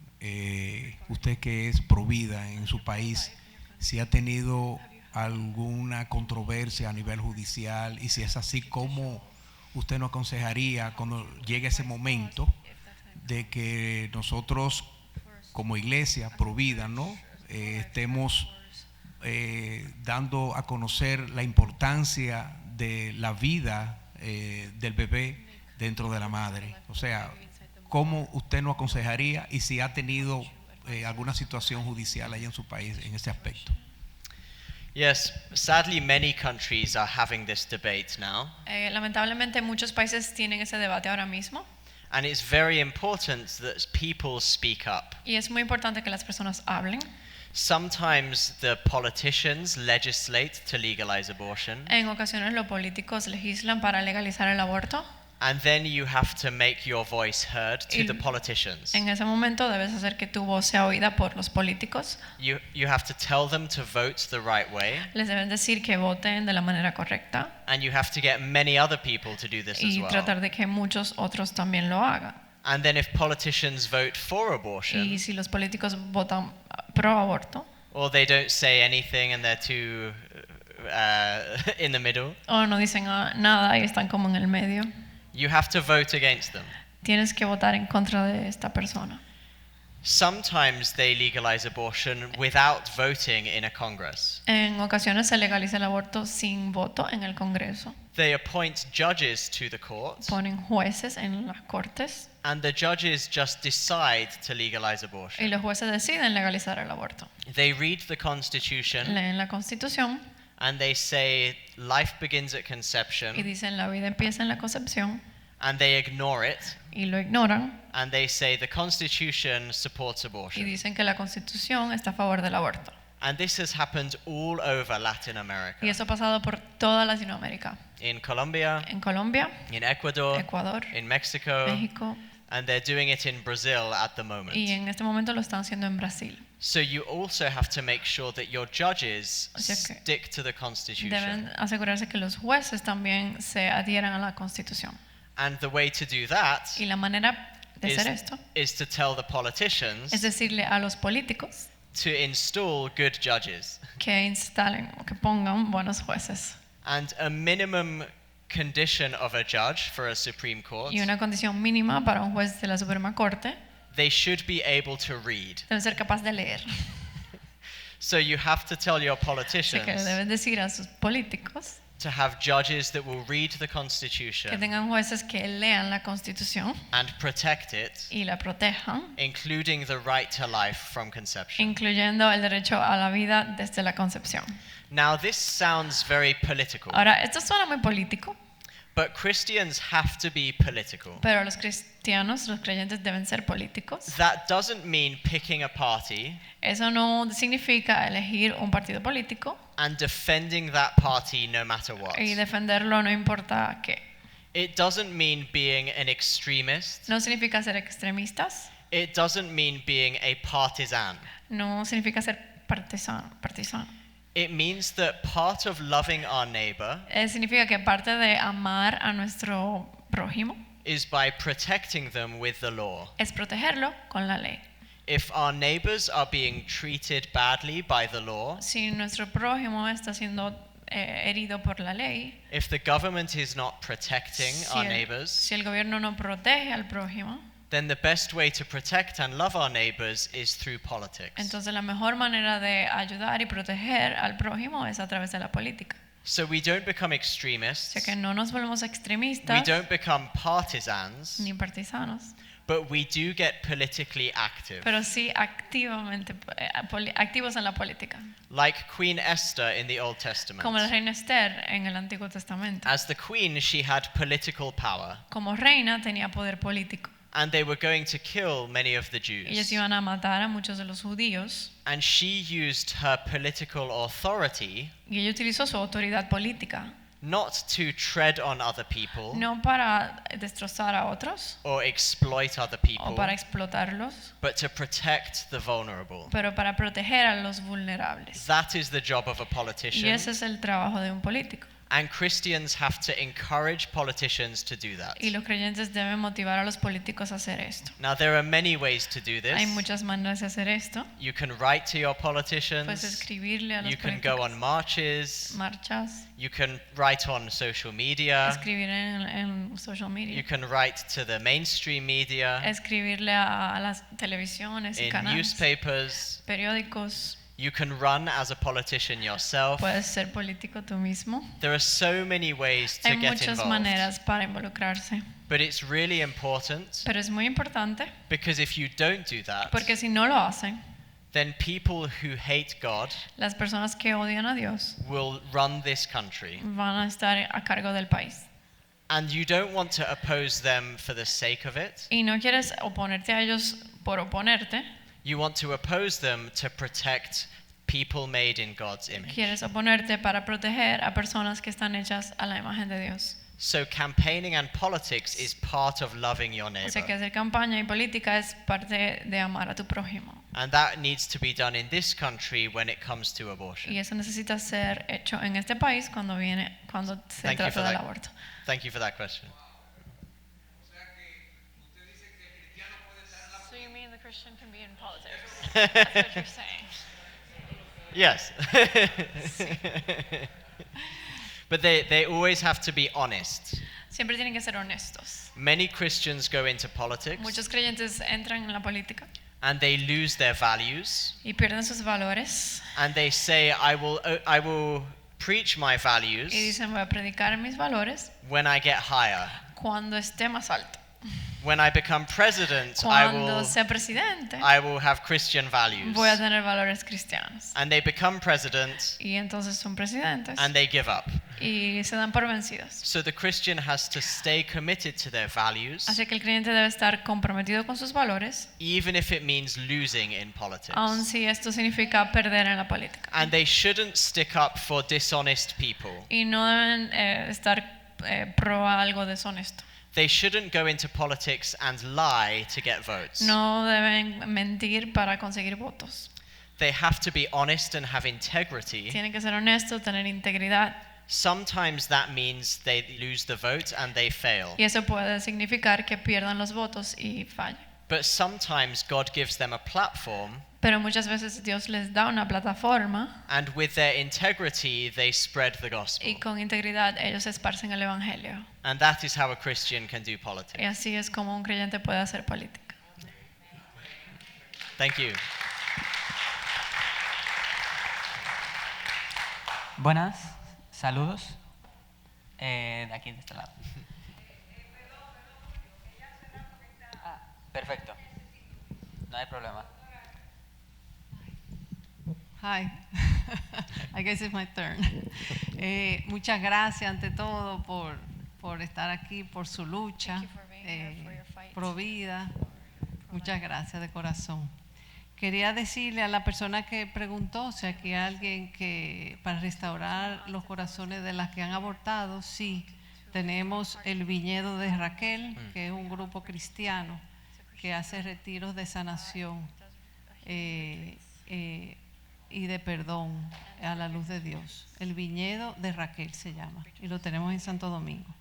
usted que es pro vida en su país, si ha tenido alguna controversia a nivel judicial, y si es así, ¿cómo usted nos aconsejaría cuando llegue ese momento de que nosotros como iglesia pro vida, ¿no? Estemos dando a conocer la importancia de la vida del bebé dentro de la madre? O sea, ¿cómo usted nos aconsejaría y si ha tenido alguna situación judicial ahí en su país en ese aspecto? Yes, sadly many countries are having this debate now. Lamentablemente muchos países tienen ese debate ahora mismo. And it's very important that people speak up. Y es muy importante que las personas hablen. Sometimes the politicians legislate to legalize abortion. En ocasiones los políticos legislan para legalizar el aborto. And then you have to make your voice heard to the politicians. En ese momento debes hacer que tu voz sea oída por los políticos. You have to tell them to vote the right way. Les deben decir que voten de la manera correcta. And you have to get many other people to do this as Y well. tratar de que muchos otros también lo hagan. And then if politicians vote for abortion, Y si los políticos votan pro aborto, or they don't say anything and they're too in the middle, o no dicen nada y están como en el medio, you have to vote against them. tienes que votar en contra de esta persona. Sometimes they legalize abortion without voting in a Congress. En ocasiones se legaliza el aborto sin voto en el Congreso. They appoint judges to the court, Ponen jueces en las cortes and the judges just decide to legalize y abortion. los jueces deciden legalizar el aborto. They read the Constitution Leen la Constitución and they say life begins at y conception, dicen la vida empieza en la concepción and they ignore it, y lo ignoran and they say the Constitution supports y abortion. dicen que la Constitución está a favor del aborto. And this has happened all over Latin Y America. eso ha pasado por toda Latinoamérica. In Colombia, En Colombia, in Ecuador, Ecuador, in Mexico, México and they're doing it in Brazil at the moment. y en este momento lo están haciendo en Brasil. So you also have to make sure that your judges O sea que stick to the Constitution. deben asegurarse que los jueces también se adhieran a la Constitución. And the way to do that Y la manera de hacer esto is to tell the politicians es decirle a los políticos to install good judges. que instalen o que pongan buenos jueces. And a minimum condition of a judge for a Supreme Court, Y una condición mínima para un juez de la Suprema Corte, they should be able to read. debe ser capaz de leer. So you have to tell your Así que politicians deben decir a sus políticos to have judges that will read the que Constitution tengan jueces que lean la Constitución and protect it, y la protejan, including the right to life from conception. incluyendo el derecho a la vida desde la concepción. Now this sounds very political, Ahora, esto suena muy político, but Christians have to be political. pero los cristianos, los creyentes deben ser políticos. That doesn't mean picking a party Eso no significa elegir un partido político and defending that party no matter what. y defenderlo no importa qué. It doesn't mean being an extremist. No significa ser extremistas, It doesn't mean being a partisan. no significa ser partisano. It means that part of loving our neighbor Significa que parte de amar a nuestro prójimo is by protecting them with the law. es protegerlo con la ley. If our neighbors are being treated badly by the law, Si nuestro prójimo está siendo herido por la ley, if the government is not protecting our neighbors, si el gobierno no protege al prójimo, then the best way to protect and love our neighbors is through politics. entonces la mejor manera de ayudar y proteger al prójimo es a través de la política. So we don't become O extremists, sea que no nos volvemos we extremistas don't become partisans, ni partisanos, but we do get politically active. pero sí activamente activos en la política, Like Queen Esther in the Old como la Testament. reina Esther en el Antiguo Testamento. As the queen, she had political power, Como reina tenía poder político. and they were going to kill many of the Ellos Jews. iban a matar a muchos de los judíos And she used her political authority y ella utilizó su autoridad política not to tread on other people no para destrozar a otros or exploit other o people, para explotarlos, but to protect the vulnerable. pero para proteger a los vulnerables. That is the job of a Y politician. ese es el trabajo de un político. And Christians have to encourage politicians to do that. Y los creyentes deben motivar a los políticos a hacer esto. Now, there are many ways to do Hay this. muchas maneras de hacer esto. You can write to your Puedes politicians. escribirle a los You can go políticos, on marches. marchas, You can write on social media. escribir en social You media, can write to the mainstream media, escribirle a las televisiones y in canales, newspapers. periódicos. You can run as a politician yourself. Puedes ser político tú mismo. There are so many ways to Hay get muchas involved. maneras para involucrarse, But it's really important pero es muy importante because if you don't do that, porque si no lo hacen, then people who hate God las personas que odian a Dios will run this country. van a estar a cargo del país. And you don't want to oppose them for the sake of it. Y no quieres oponerte a ellos por oponerte, You want to oppose them to protect people made in God's image. quieres oponerte para proteger a personas que están hechas a la imagen de Dios. So campaigning and politics is part of loving your O sea que neighbor. hacer campaña y política es parte de amar a tu prójimo. And that needs to be done in this country when it comes to Y abortion. eso necesita ser hecho en este país cuando se Thank you for trata del that. aborto. Thank you for that question. So you mean the Christian can be in politics? That's what you're saying. Yes. But they always have to be honest. Siempre tienen que ser honestos. Many Christians go into politics Muchos creyentes entran en la política and they lose their values y pierden sus valores and they say, I will preach my values y dicen voy a predicar mis valores when I get higher. cuando esté más alto. When I become president, Cuando sea presidente I will have Christian values. voy a tener valores cristianos. And they become president Y entonces son presidentes and they give up. y se dan por vencidos. So the Christian has to stay committed to their values, Así que el creyente debe estar comprometido con sus valores, even if it means losing in politics. aun si esto significa perder en la política. And they shouldn't stick up for dishonest people. Y no deben estar pro a algo deshonesto. They shouldn't go into politics and lie to get votes. No deben mentir para conseguir votos. They have to be honest and have integrity. Tienen que ser honestos, tener integridad. Sometimes that means they lose the vote and they fail. Y eso puede significar que pierdan los votos y fallen. But sometimes God gives them a platform, Pero muchas veces Dios les da una plataforma and with their integrity they spread the gospel. y con integridad ellos esparcen el evangelio. And that is how a Christian can do Y politics. así es como un creyente puede hacer política. Thank you. Buenas, saludos. De aquí, de este lado. Perfecto. No hay problema. Hi, I guess it's my turn. Muchas gracias ante todo por estar aquí, por su lucha, pro vida. Muchas gracias de corazón. Quería decirle a la persona que preguntó si aquí hay alguien que para restaurar los corazones de las que han abortado, sí, tenemos el Viñedo de Raquel, que es un grupo cristiano que hace retiros de sanación y de perdón a la luz de Dios. El Viñedo de Raquel se llama y lo tenemos en Santo Domingo.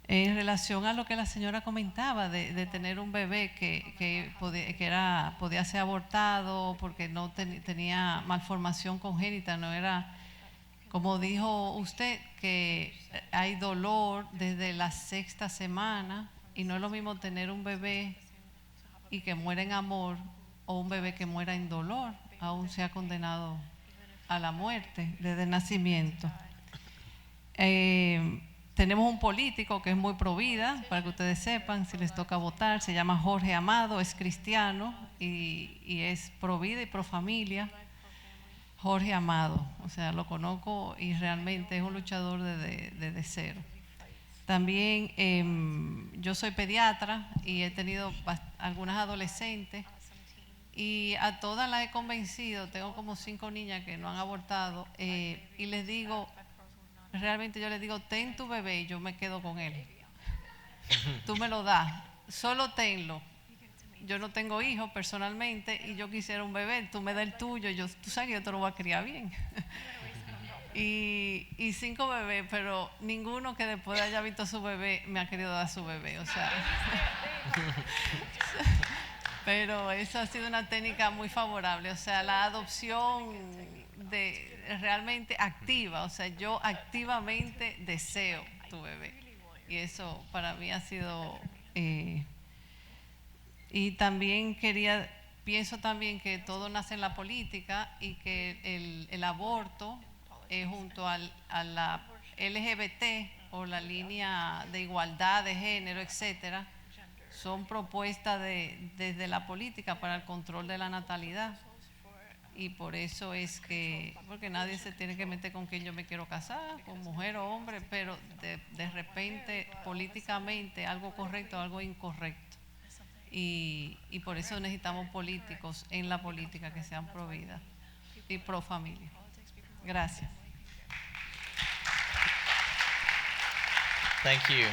En relación a lo que la señora comentaba de tener un bebé que podía ser abortado porque no tenía malformación congénita, no era, como dijo usted, que hay dolor desde la 6ª semana y no es lo mismo tener un bebé y que muera en amor o un bebé que muera en dolor, aún sea condenado a la muerte desde el nacimiento. Tenemos un político que es muy pro vida, para que ustedes sepan, si les toca votar, se llama Jorge Amado, es cristiano y es pro vida y pro familia. Jorge Amado, o sea, lo conozco y realmente es un luchador desde cero. También yo soy pediatra y he tenido algunas adolescentes y a todas las he convencido, tengo como 5 niñas que no han abortado y les digo, realmente yo le digo, ten tu bebé y yo me quedo con él. Tú me lo das, solo tenlo. Yo no tengo hijos personalmente y yo quisiera un bebé, tú me das el tuyo, tú sabes que yo te lo voy a criar bien. Y 5 bebés, pero ninguno que después de haya visto a su bebé me ha querido dar su bebé, o sea. Pero eso ha sido una técnica muy favorable, o sea, la adopción realmente activa, o sea, yo activamente deseo tu bebé. Y eso para mí ha sido... y también pienso también que todo nace en la política y que el aborto junto a la LGBT o la línea de igualdad de género, etcétera, son propuestas desde la política para el control de la natalidad. Y por eso es que, porque nadie se tiene que meter con quién yo me quiero casar, con mujer o hombre, pero de repente políticamente algo correcto o algo incorrecto. Y por eso necesitamos políticos en la política que sean pro vida y pro familia. Gracias. Thank you.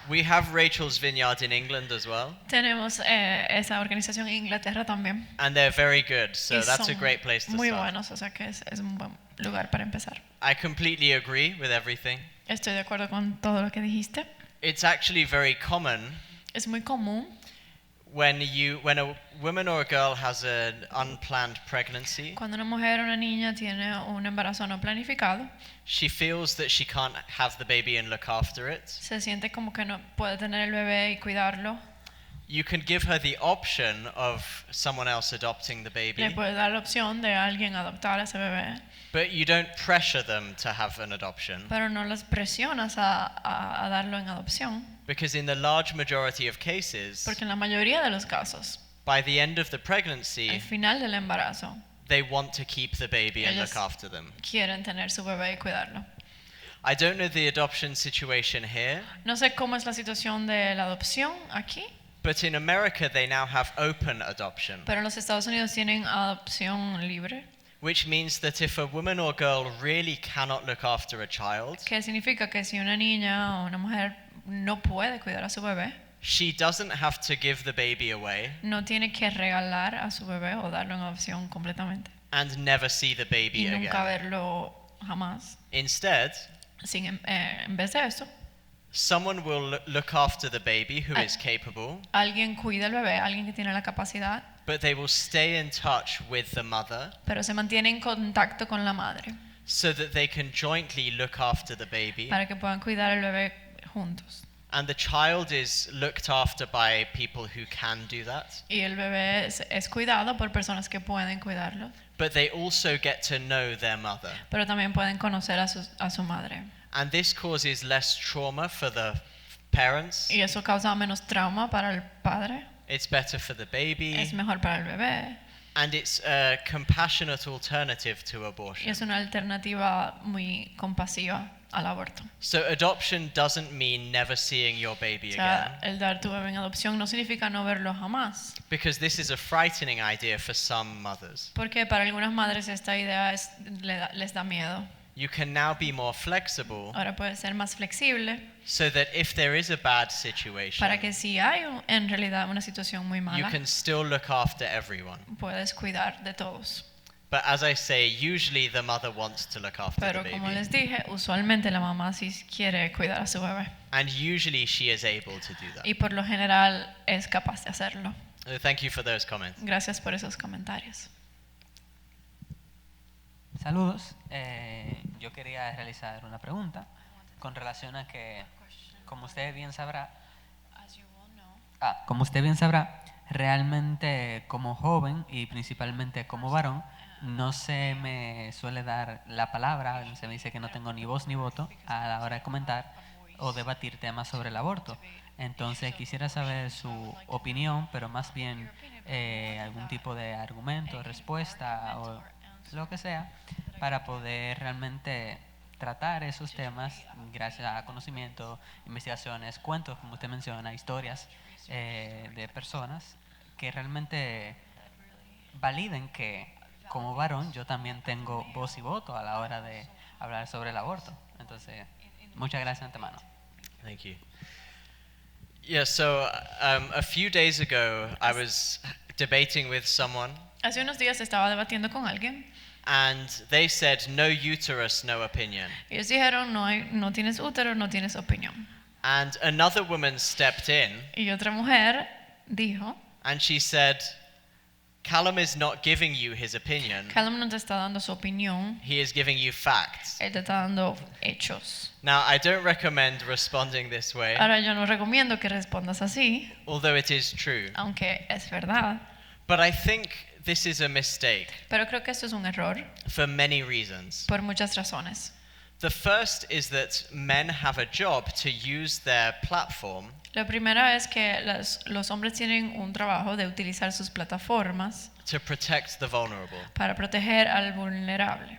We have Rachel's Vineyard in England as well. Tenemos esa organización en Inglaterra también. And they're very good, so Y that's a son great place to muy start. buenos, o sea que es un buen lugar para empezar. I completely agree with everything. Estoy de acuerdo con todo lo que dijiste. It's actually very common Es muy común when a woman or a girl has an unplanned pregnancy. cuando una mujer o una niña tiene un embarazo no planificado. She feels that she can't have the baby and look after it. Se siente como que no puede tener el bebé y cuidarlo. You can give her the option of someone else adopting the Le baby, puede dar la opción de alguien adoptar a ese bebé, but you don't pressure them to have an adoption, pero no las presionas a darlo en adopción, because in the large majority of cases, porque en la mayoría de los casos, by the end of the pregnancy, al final del embarazo, they want to keep the baby and ellos look after them. quieren tener su bebé y cuidarlo. I don't know the adoption situation here, No sé cómo es la situación de la adopción aquí, but in America they now have open adoption, pero en los Estados Unidos tienen adopción libre, which means that if a woman or girl really cannot look after a child, que significa que si una niña o una mujer no puede cuidar a su bebé, she doesn't have to give the baby away no tiene que regalar a su bebé o darlo en adopción completamente and never see the baby y nunca again. verlo jamás. Instead, En vez de eso, someone will look after the baby who is capable, alguien cuida al bebé, alguien que tiene la capacidad, but they will stay in touch with the mother pero se mantiene en contacto con la madre so that they can jointly look after the baby, para que puedan cuidar al bebé juntos. and the child is looked after by people who can do that, Y el bebé es cuidado por personas que pueden cuidarlo, but they also get to know their mother. pero también pueden conocer a su madre. And this causes less trauma for the parents. Y eso causa menos trauma para el padre, It's better for the baby. es mejor para el bebé And it's a compassionate alternative to y abortion. es una alternativa muy compasiva al aborto. So adoption doesn't mean never seeing your baby O sea, again, el dar tu bebé en adopción no significa no verlo jamás, because this is a frightening idea for some mothers. porque para algunas madres esta idea les da miedo. You can now be more flexible Ahora puede ser más flexible so that if there is a bad situation, para que si hay en realidad una situación muy you mala, can still look after everyone. puedes cuidar de todos. But as I say, usually the mother wants to look after Pero the como baby. les dije, usualmente la mamá sí quiere cuidar a su bebé And usually she is able to do that. y por lo general es capaz de hacerlo. Thank you for those comments. Gracias por esos comentarios. Saludos. Yo quería realizar una pregunta con relación a que, como usted bien sabrá, realmente como joven y principalmente como varón, no se me suele dar la palabra, se me dice que no tengo ni voz ni voto a la hora de comentar o debatir temas sobre el aborto. Entonces quisiera saber su opinión, pero más bien algún tipo de argumento, respuesta o lo que sea, para poder realmente tratar esos temas gracias a conocimiento, investigaciones, cuentos, como usted menciona, historias de personas que realmente validen que como varón yo también tengo voz y voto a la hora de hablar sobre el aborto. Entonces, muchas gracias de antemano. Thank you. Yeah, so a few days ago, I was debating with someone, Hace unos días estaba debatiendo con alguien and they said, no uterus, no opinion. y ellos dijeron, no tienes útero, no tienes opinión. And another woman stepped in, Y otra mujer dijo, and she said, Calum is not giving you his opinion. Calum no te está dando su opinión, He is giving you facts. él te está dando hechos. Now, I don't recommend responding this way, Ahora yo no recomiendo que respondas así, although it is true. aunque es verdad, But I think this is a mistake pero creo que esto es un error for many reasons. por muchas razones. The first is that men have a job to use their platform La primera es que los hombres tienen un trabajo de utilizar sus plataformas to protect the vulnerable. para proteger al vulnerable.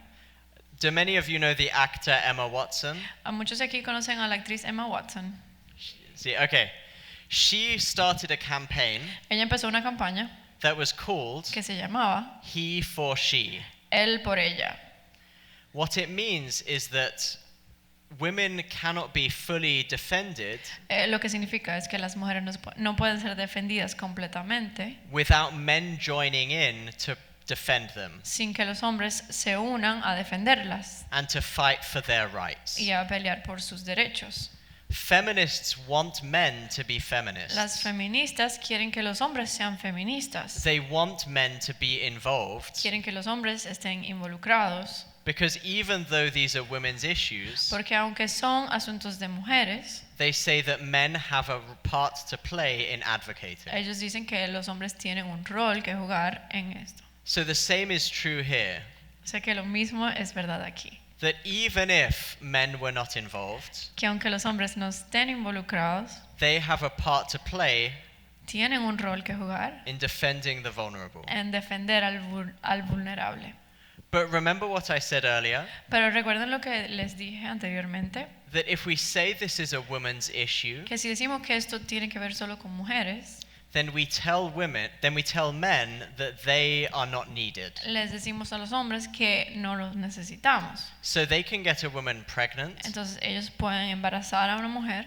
Do many of you know the actor Emma Watson? A muchos de aquí conocen a la actriz Emma Watson. See, okay. She started a campaign Ella empezó una campaña that was called que se llamaba He for She. Él por ella. What it means is that women cannot be fully defended Lo que significa es que las mujeres no pueden ser defendidas completamente without men joining in to defend them sin que los hombres se unan a defenderlas and to fight for their rights. y a pelear por sus derechos. Feminists want men to be feminists. Las feministas quieren que los hombres sean feministas. They want men to be involved Quieren que los hombres estén involucrados because even though these are women's issues, porque aunque son asuntos de mujeres, they say that men have a part to play in advocating. ellos dicen que los hombres tienen un rol que jugar en esto. So the same is true here, O sea que lo mismo es verdad aquí. that even if men were not involved, Que aunque los hombres no estén involucrados, they have a part to play tienen un rol que jugar in defending the vulnerable. en defender al vulnerable. But remember what I said earlier, Pero recuerden lo que les dije anteriormente, that if we say this is a woman's issue, que si decimos que esto tiene que ver solo con mujeres, then we tell men that they are not needed. les decimos a los hombres que no los necesitamos. So they can get a woman pregnant, Entonces ellos pueden embarazar a una mujer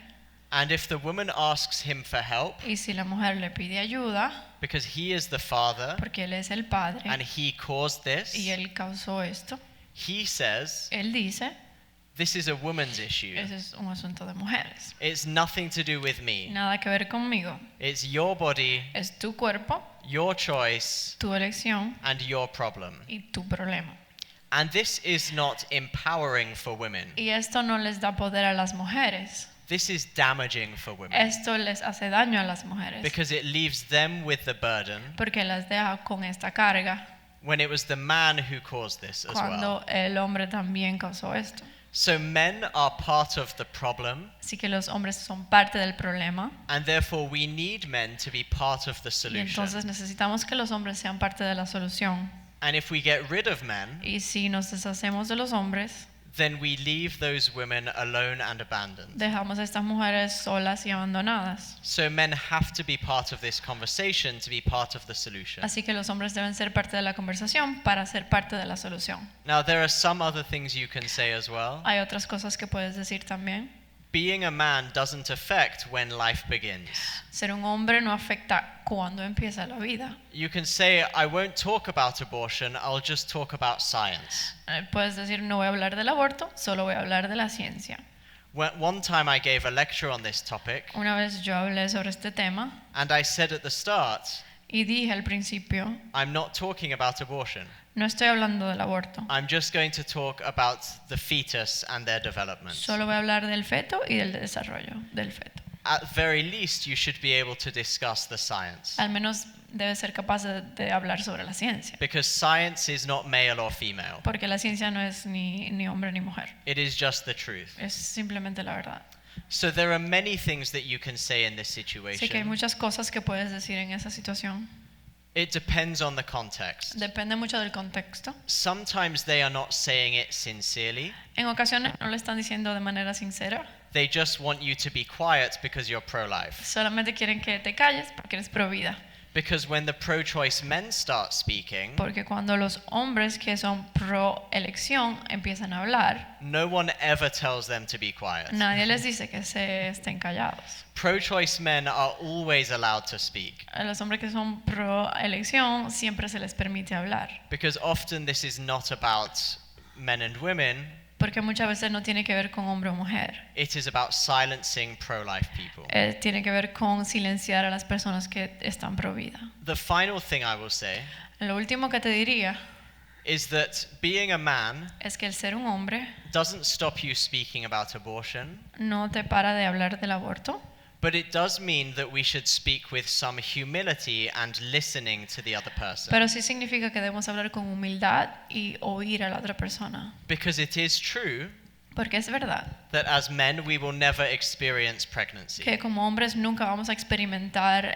and if the woman asks him for help, y si la mujer le pide ayuda, because he is the father porque él es el padre and he caused this, y él causó esto, he says, él dice, this is a woman's issue. ese es un asunto de mujeres. It's nothing to do with me. Nada que ver conmigo. It's your body, Es tu cuerpo, your choice, tu elección and your problem. y tu problema. And this is not empowering for women. Y esto no les da poder a las mujeres. This is damaging for women Esto les hace daño a las mujeres because it leaves them with the burden porque las deja con esta carga when it was the man who caused this as well. cuando el hombre también causó esto. So men are part of the problem, Así que los hombres son parte del problema and therefore we need men to be part of the y solution. entonces necesitamos que los hombres sean parte de la solución. And if we get rid of men, Y si nos deshacemos de los hombres, then we leave those women alone and abandoned. dejamos a estas mujeres solas y abandonadas. So men have to be part of this conversation to be part of the solution. Así que los hombres deben ser parte de la conversación para ser parte de la solución. Now there are some other things you can say as well. Hay otras cosas que puedes decir también. Being a man doesn't affect when life begins. Ser un hombre no afecta cuando empieza la vida. You can say, I won't talk about abortion, I'll just talk about science. Puedes decir, no voy a hablar del aborto, solo voy a hablar de la ciencia. One time I gave a lecture on this topic, Una vez yo hablé sobre este tema and I said at the start, y dije al principio, I'm not talking about abortion. no estoy hablando del aborto, I'm just going to talk about the fetus and their development. solo voy a hablar del feto y del desarrollo del feto. At very least, you should be able to discuss the science. Al menos debe ser capaz de hablar sobre la ciencia, Because science is not male or female. porque la ciencia no es ni hombre ni mujer, It is just the truth. es simplemente la verdad. So there are many things that you can say in this Así que hay situation. muchas cosas que puedes decir en esa situación. It depends on the context. Depende mucho del contexto. Sometimes they are not saying it sincerely. En ocasiones no lo están diciendo de manera sincera, They just want you to be quiet because you're pro-life. solamente quieren que te calles porque eres pro vida. Because when the pro-choice men start speaking, Porque cuando los hombres que son pro elección empiezan a hablar, no one ever tells them to be quiet. nadie les dice que se estén callados. Pro-choice men are always allowed to speak. A los hombres que son pro elección siempre se les permite hablar. Because often this is not about men and women, Porque muchas veces no tiene que ver con hombre o mujer. it is about silencing pro-life people. Tiene que ver con silenciar a las personas que están pro vida. The final thing I will say Lo último que te diría is that being a man es que el ser un hombre doesn't stop you speaking about abortion, no te para de hablar del aborto, but it does mean that we should speak with some humility and listening to the other person. pero sí significa que debemos hablar con humildad y oír a la otra persona. Because it is true Porque es verdad that as men we will never experience pregnancy. que como hombres nunca vamos a experimentar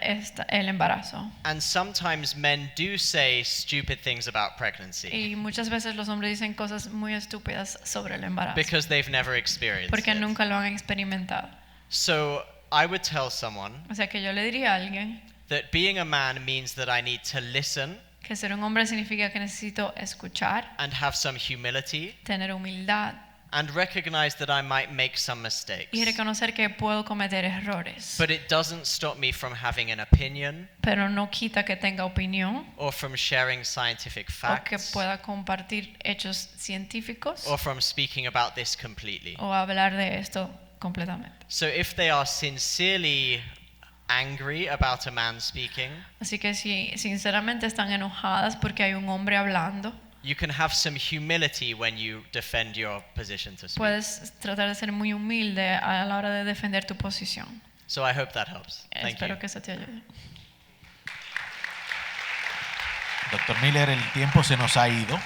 el embarazo. And sometimes men do say stupid things about pregnancy Y muchas veces los hombres dicen cosas muy estúpidas sobre el embarazo. because they've never experienced Porque it. nunca lo han experimentado. So I would tell someone O sea que yo le diría a alguien that being a man means that I need to listen que ser un hombre significa que necesito escuchar, and have some humility tener humildad and recognize that I might make some mistakes. y reconocer que puedo cometer errores. But it doesn't stop me from having an opinion Pero no quita que tenga opinión or from sharing scientific o que facts pueda compartir hechos científicos or from speaking about this completely. o hablar de esto completamente. So if they are sincerely angry about a man speaking, Así que si sinceramente están enojadas porque hay un hombre hablando, you can have some humility when you defend your position to speak. puedes tratar de ser muy humilde a la hora de defender tu posición. So I hope that helps. Thank Espero you. que eso te ayude. Doctor Miller, el tiempo se nos ha ido,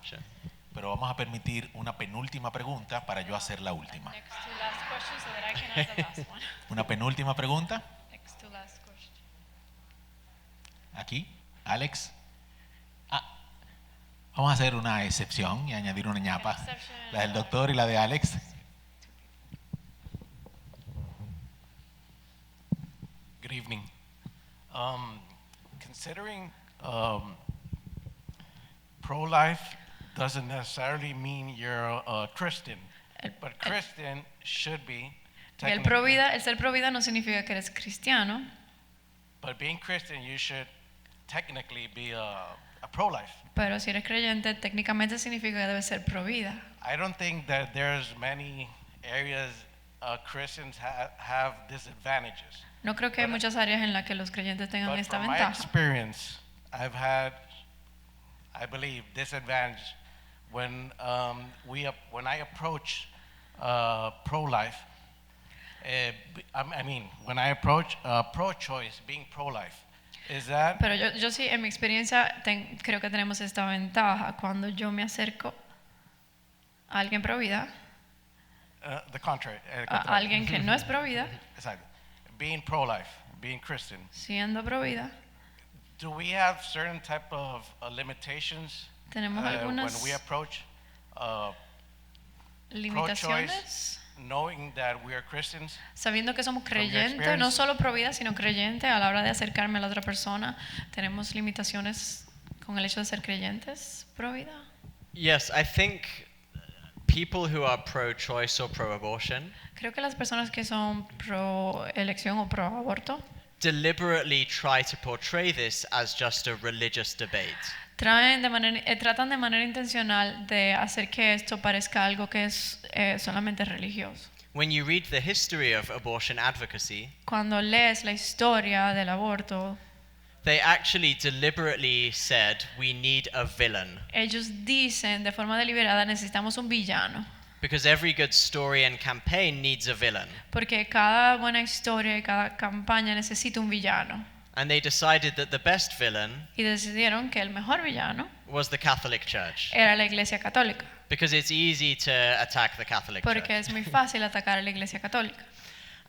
Sure. pero vamos a permitir una penúltima pregunta para yo hacer la última. Una penúltima pregunta. Aquí, Alex. Vamos a hacer una excepción y añadir una ñapa. La del doctor y la de Alex. Good evening. Considering pro-life doesn't necessarily mean you're a Christian, but Christian should be El ser pro vida no significa que eres cristiano, but being Christian you should technically be a pro-life. pero si eres creyente técnicamente significa que debes ser pro vida. I don't think that there's many areas Christians have disadvantages. No creo que hay muchas áreas en las que los creyentes tengan But esta from my ventaja. experience, I've had, I believe, disadvantage when I approach pro-life. I mean, when I approach pro-choice, being pro-life, is that? Pero yo sí, en mi experiencia, creo que tenemos esta ventaja. Cuando yo me acerco a alguien pro vida, The contrary. a alguien que no es pro vida, Exactly. Being pro-life, being Christian. siendo pro vida, Do we have certain type of limitations tenemos when algunas we approach limitaciones, pro-choice, knowing that we are Christians? sabiendo que somos From your creyentes, no experience? solo pro vida, sino creyentes. A la hora de acercarme a la otra persona, tenemos limitaciones con el hecho de ser creyentes pro vida. Yes, I think people who are pro-choice or pro-abortion Creo que las personas que son pro elección o pro aborto deliberately try to portray this as just a religious debate. tratan de manera intencional de hacer que esto parezca algo que es solamente religioso. When you read the history of abortion advocacy, Cuando lees la historia del aborto, they actually deliberately said we need a villain, ellos dicen de forma deliberada necesitamos un villano, because every good story and campaign needs a villain. porque cada buena historia y cada campaña necesita un villano. And they decided that the best villain Y decidieron que el mejor villano was the Catholic Church, era la Iglesia Católica, because it's easy to attack the Catholic porque Church. es muy fácil atacar a la Iglesia Católica.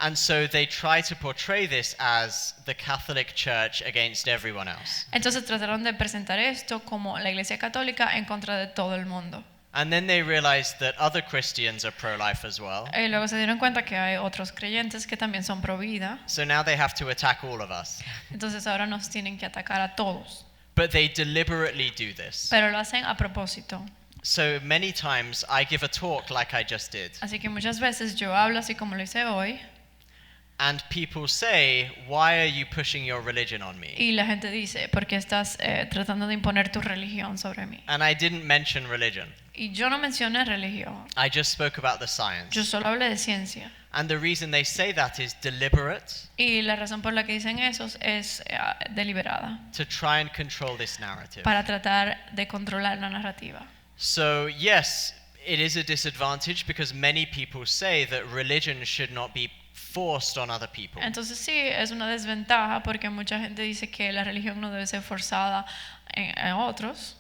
And so they try to portray this as the Catholic Church against everyone else. Entonces trataron de presentar esto como la Iglesia Católica en contra de todo el mundo. And then they realized that other Christians are pro-life as well. Y luego se dieron cuenta que hay otros creyentes que también son pro vida. So now they have to attack all of us. Entonces ahora nos tienen que atacar a todos. But they deliberately do this. Pero lo hacen a propósito. So many times I give a talk like I just did. Así que muchas veces yo hablo así como lo hice hoy. And people say, why are you pushing your religion on me? Y la gente dice, ¿por qué estás tratando de imponer tu religión sobre mí? And I didn't mention religion. Y yo no mencioné religión. I just spoke about the science. Yo solo hablé de ciencia. And the reason they say that is deliberate. Y la razón por la que dicen eso es deliberada. To try and control this narrative. Para tratar de controlar la narrativa. So yes, it is a disadvantage because many people say that religion should not be forced on other people. Entonces sí, es una desventaja porque mucha gente dice que la religión no debe ser forzada en otros.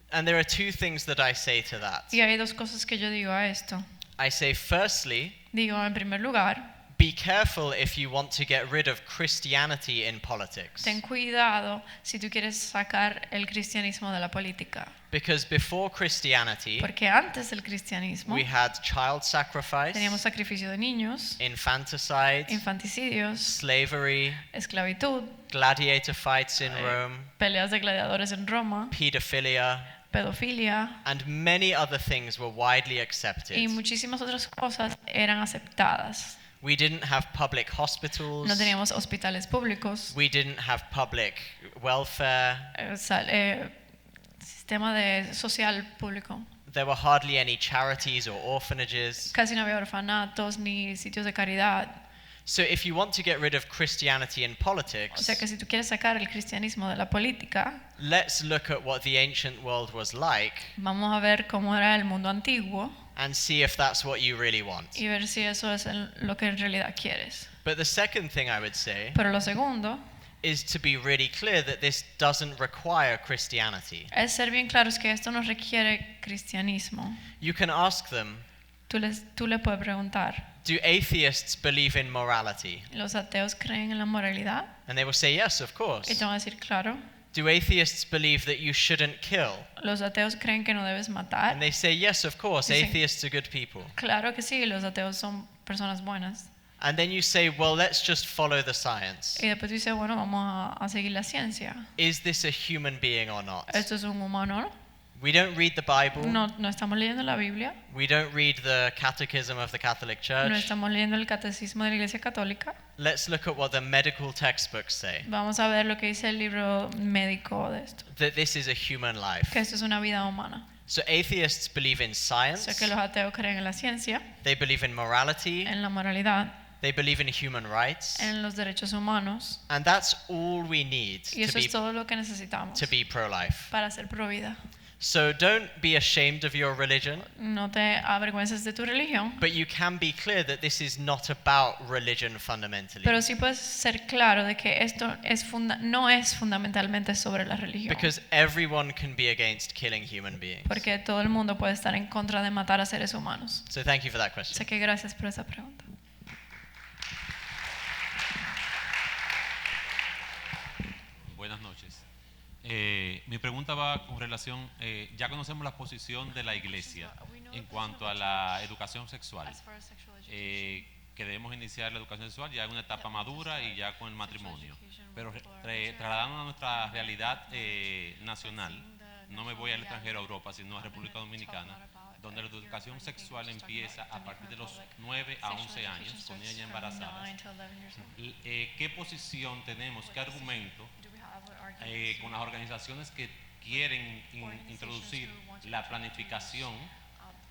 And there are two things that I say to that. Y hay dos cosas que yo digo a esto. I say firstly, digo en primer lugar, be careful if you want to get rid of Christianity in politics. Ten cuidado si tú quieres sacar el cristianismo de la política. Because before Christianity, porque antes del cristianismo, we had child sacrifice, teníamos sacrificio de niños, infanticide, infanticidios, slavery, esclavitud, gladiator fights in Rome, peleas de gladiadores en Roma, pedophilia, pedofilia, and many other things were widely accepted. Y muchísimas otras cosas eran aceptadas. We didn't have public hospitals. No teníamos hospitales públicos. We didn't have public welfare. Sistema de social público. There were hardly any charities or orphanages. Casi no había orfanatos ni sitios de caridad. So if you want to get rid of Christianity in politics, o sea que si tú quieres sacar el cristianismo de la política, let's look at what the ancient world was like. Vamos a ver cómo era el mundo antiguo. And see if that's what you really want. Y ver si eso es lo que en realidad quieres. But the second thing I would say Pero lo segundo is to be really clear that this doesn't require Christianity. Es ser bien claros que esto no requiere cristianismo. You can ask them, tú le puedes preguntar, do atheists believe in morality? ¿Los ateos creen en la moralidad? And they will say yes, of course. Y te van a decir, claro. Do atheists believe that you shouldn't kill? Los ateos creen que no debes matar. And they say yes, of course. Dicen, atheists are good people. Claro que sí, los ateos son personas buenas. And then you say, well, let's just follow the science. Y después tú dices, bueno, vamos a seguir la ciencia. Is this a human being or not? ¿Esto es un humano, no? We don't read the Bible. No estamos leyendo la Biblia. We don't read the Catechism of the Catholic Church. No estamos leyendo el catecismo de la Iglesia Católica. Let's look at what the medical textbooks say. Vamos a ver lo que dice el libro médico de esto. That this is a human life. Que esto es una vida humana. So atheists believe in science. O sea que los ateos creen en la ciencia. They believe in morality. En la moralidad. They believe in human rights. En los derechos humanos. And that's all we need y eso es todo lo que necesitamos to be pro-life. Para ser pro vida. So don't be ashamed of your religion. No te avergüences de tu religión. But you can be clear that this is not about religion fundamentally. Pero sí puedes ser claro de que esto no es fundamentalmente sobre la religión. Because everyone can be against killing human beings. Porque todo el mundo puede estar en contra de matar a seres humanos. So thank you for that question. Así que gracias por esa pregunta. Buenas noches. Mi pregunta va con relación, ya conocemos la posición de la Iglesia en cuanto a la educación sexual, que debemos iniciar la educación sexual ya en una etapa madura y ya con el matrimonio, pero trasladando a nuestra realidad nacional, no me voy al extranjero, a Europa, sino a República Dominicana, donde la educación sexual empieza a partir de los 9 a 11 años, con niñas embarazadas. ¿Qué posición tenemos, qué argumento con las organizaciones que quieren introducir la planificación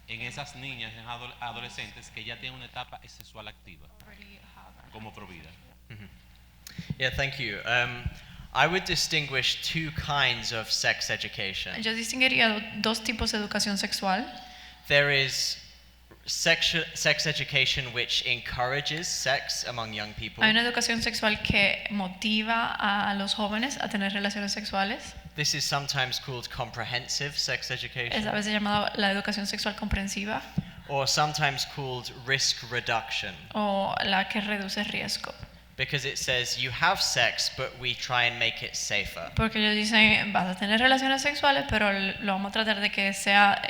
en esas niñas, en adolescentes que ya tienen una etapa sexual activa como provida? Yeah, thank you. I would distinguish two kinds of sex education. Yo distinguiría dos tipos de educación sexual. There is sex education which encourages sex among young people. Hay una educación sexual que motiva a los jóvenes a tener relaciones sexuales. This is sometimes called comprehensive sex education. Es a veces llamada la educación sexual comprensiva. Or sometimes called risk reduction. O la que reduce riesgo. Because it says you have sex, but we try and make it safer. Porque ellos dicen, vas a tener relaciones sexuales, pero lo vamos a tratar de que sea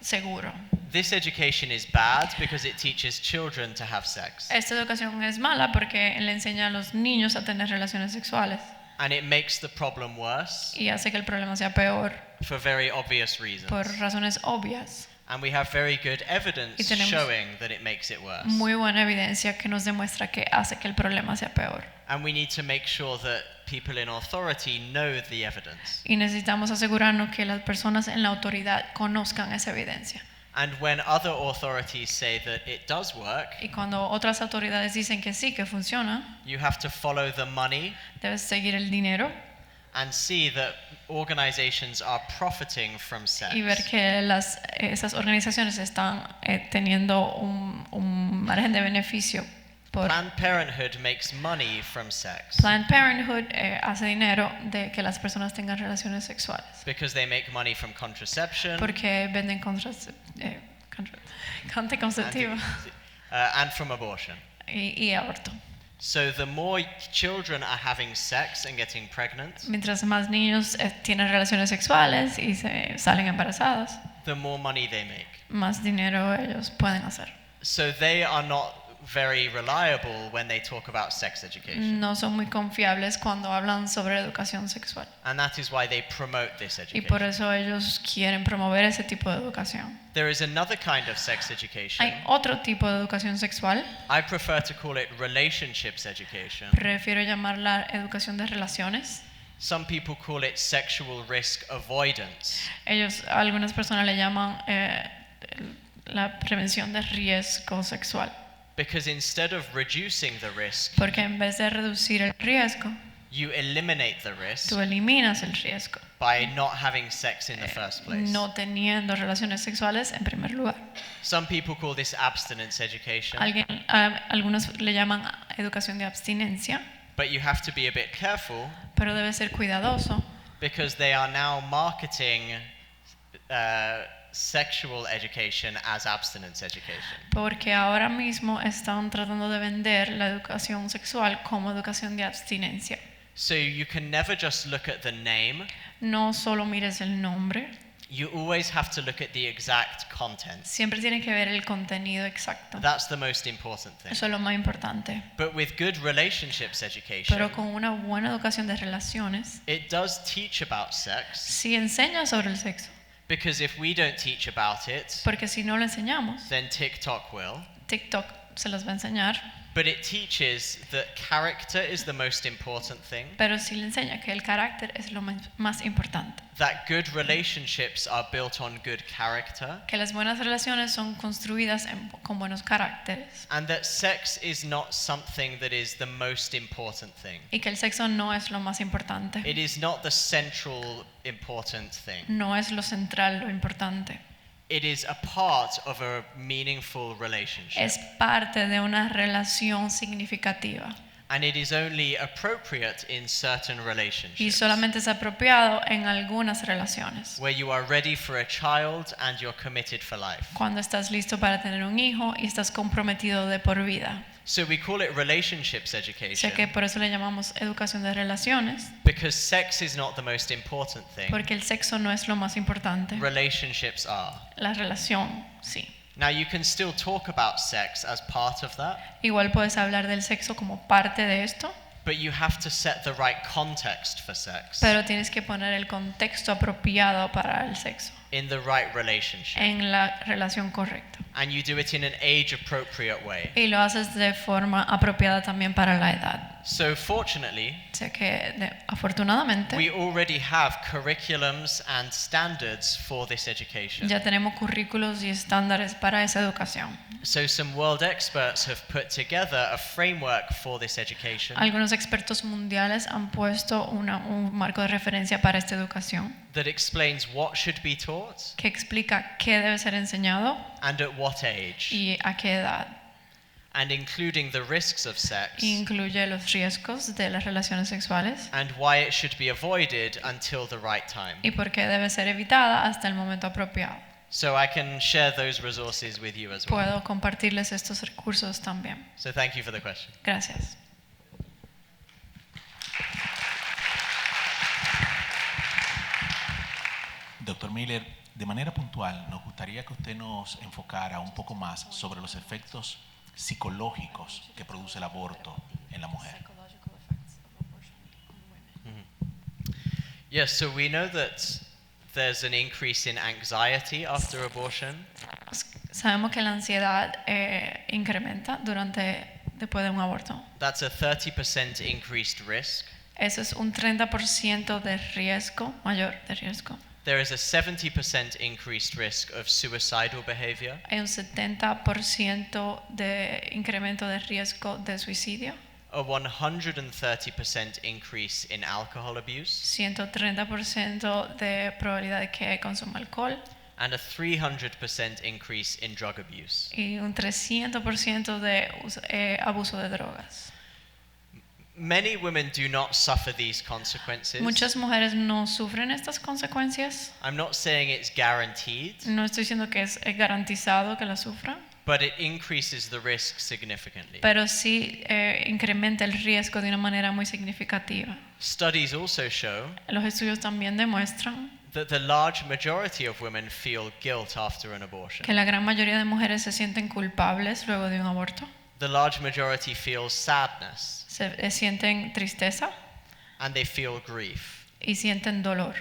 seguro. This education is bad because it teaches children to have sex. Esta educación es mala porque le enseña a los niños a tener relaciones sexuales. And it makes the problem worse. Y hace que el problema sea peor. For very obvious reasons. Por razones obvias. And we have very good evidence showing that it makes it worse. Muy buena evidencia que nos demuestra que hace que el problema sea peor. And we need to make sure that people in authority know the evidence. Y necesitamos asegurarnos que las personas en la autoridad conozcan esa evidencia. And when other authorities say that it does work, y cuando otras autoridades dicen que sí, que funciona, you have to follow the money. Debes seguir el dinero. And see that organizations are profiting from sex. Y ver que esas organizaciones están teniendo un margen de beneficio. Planned Parenthood makes money from sex. Planned Parenthood hace dinero de que las personas tengan relaciones sexuales. Because they make money from contraception. Porque venden anticonceptivo. And from abortion. Y aborto. So the more children are having sex and getting pregnant, mientras más niños tienen relaciones sexuales y se salen embarazados, the more money they make. Más dinero ellos pueden hacer. So they are not very reliable when they talk about sex education. No son muy confiables cuando hablan sobre educación sexual. And that is why they promote this education. Y por eso ellos quieren promover ese tipo de educación. There is another kind of sex education. Hay otro tipo de educación sexual. I prefer to call it relationships education. Prefiero llamarla educación de relaciones. Some people call it sexual risk avoidance. Algunas personas le llaman la prevención de riesgo sexual. Because instead of reducing the risk, porque en vez de reducir el riesgo, you eliminate the risk. Tú eliminas el riesgo. By not having sex in the first place. No teniendo relaciones sexuales en primer lugar. Some people call this abstinence education. Algunos le llaman educación de abstinencia. But you have to be a bit careful. Pero debe ser cuidadoso. Because they are now marketing sexual education as abstinence education. Porque ahora mismo están tratando de vender la educación sexual como educación de abstinencia. So you can never just look at the name. No solo mires el nombre. You always have to look at the exact content. Siempre tienes que ver el contenido exacto. That's the most important thing. Eso es lo más importante. But with good relationships education, pero con una buena educación de relaciones, it does teach about sex. Sí enseña sobre el sexo. Because if we don't teach about it, porque si no lo enseñamos, then TikTok will. TikTok se los va a enseñar. But it teaches that character is the most important thing. Pero sí le enseña que el carácter es lo más importante. That good relationships are built on good character. Que las buenas relaciones son construidas con buenos caracteres. And that sex is not something that is the most important thing. Y que el sexo no es lo más importante. It is not the central important thing. No es lo central, lo importante. It is a part of a meaningful relationship. Es parte de una relación significativa. And it is only appropriate in certain relationships. Y solamente es apropiado en algunas relaciones. Where you are ready for a child and you're committed for life. Cuando estás listo para tener un hijo y estás comprometido de por vida. So we call it relationships education. Sé que por eso le llamamos educación de relaciones. Because sex is not the most important thing. Porque el sexo no es lo más importante. Relationships are. La relación, sí. Now you can still talk about sex as part of that. Igual puedes hablar del sexo como parte de esto. But you have to set the right context for sex. Pero tienes que poner el contexto apropiado para el sexo. In the right relationship. En la relación correcta. And you do it in an age appropriate way. Y lo haces de forma apropiada también para la edad. So fortunately, sé que afortunadamente, we already have curriculums and standards for this education. Ya tenemos currículos y estándares para esa educación. So some world experts have put together a framework for this education. Algunos expertos mundiales han puesto un marco de referencia para esta educación. That explains what should be taught. Que explica qué debe ser enseñado. And at what age. Y a qué edad. And including the risks of sex. Incluye los riesgos de las relaciones sexuales. And why it should be avoided until the right time. Y por qué debe ser evitada hasta el momento apropiado. So I can share those resources with you as well. Puedo compartirles estos recursos también. So thank you for the question. Gracias. Doctor Miller, de manera puntual, nos gustaría que usted nos enfocara un poco más sobre los efectos psicológicos que produce el aborto en la mujer. Yes, so we know that there's an increase in anxiety after abortion. Sabemos que la ansiedad incrementa después de un aborto. That's a 30% increased risk. Eso es un 30% de riesgo, mayor de riesgo. There is a 70% increased risk of suicidal behavior. Hay un 70% de incremento de riesgo de suicidio. A 130% increase in alcohol abuse. 130% de probabilidad de que consuma alcohol. And a 300% increase in drug abuse. Y un 300% de abuso de drogas. Many women do not suffer these consequences. Muchas mujeres no sufren estas consecuencias. I'm not saying it's guaranteed. No estoy diciendo que es garantizado que la sufran. But it increases the risk significantly. Pero sí incrementa el riesgo de una manera muy significativa. Studies also show Los estudios también demuestran that the large majority of women feel guilt after an abortion. que la gran mayoría de mujeres se sienten culpables luego de un aborto. The large majority feels sadness. Se sienten tristeza And they feel grief. y sienten dolor.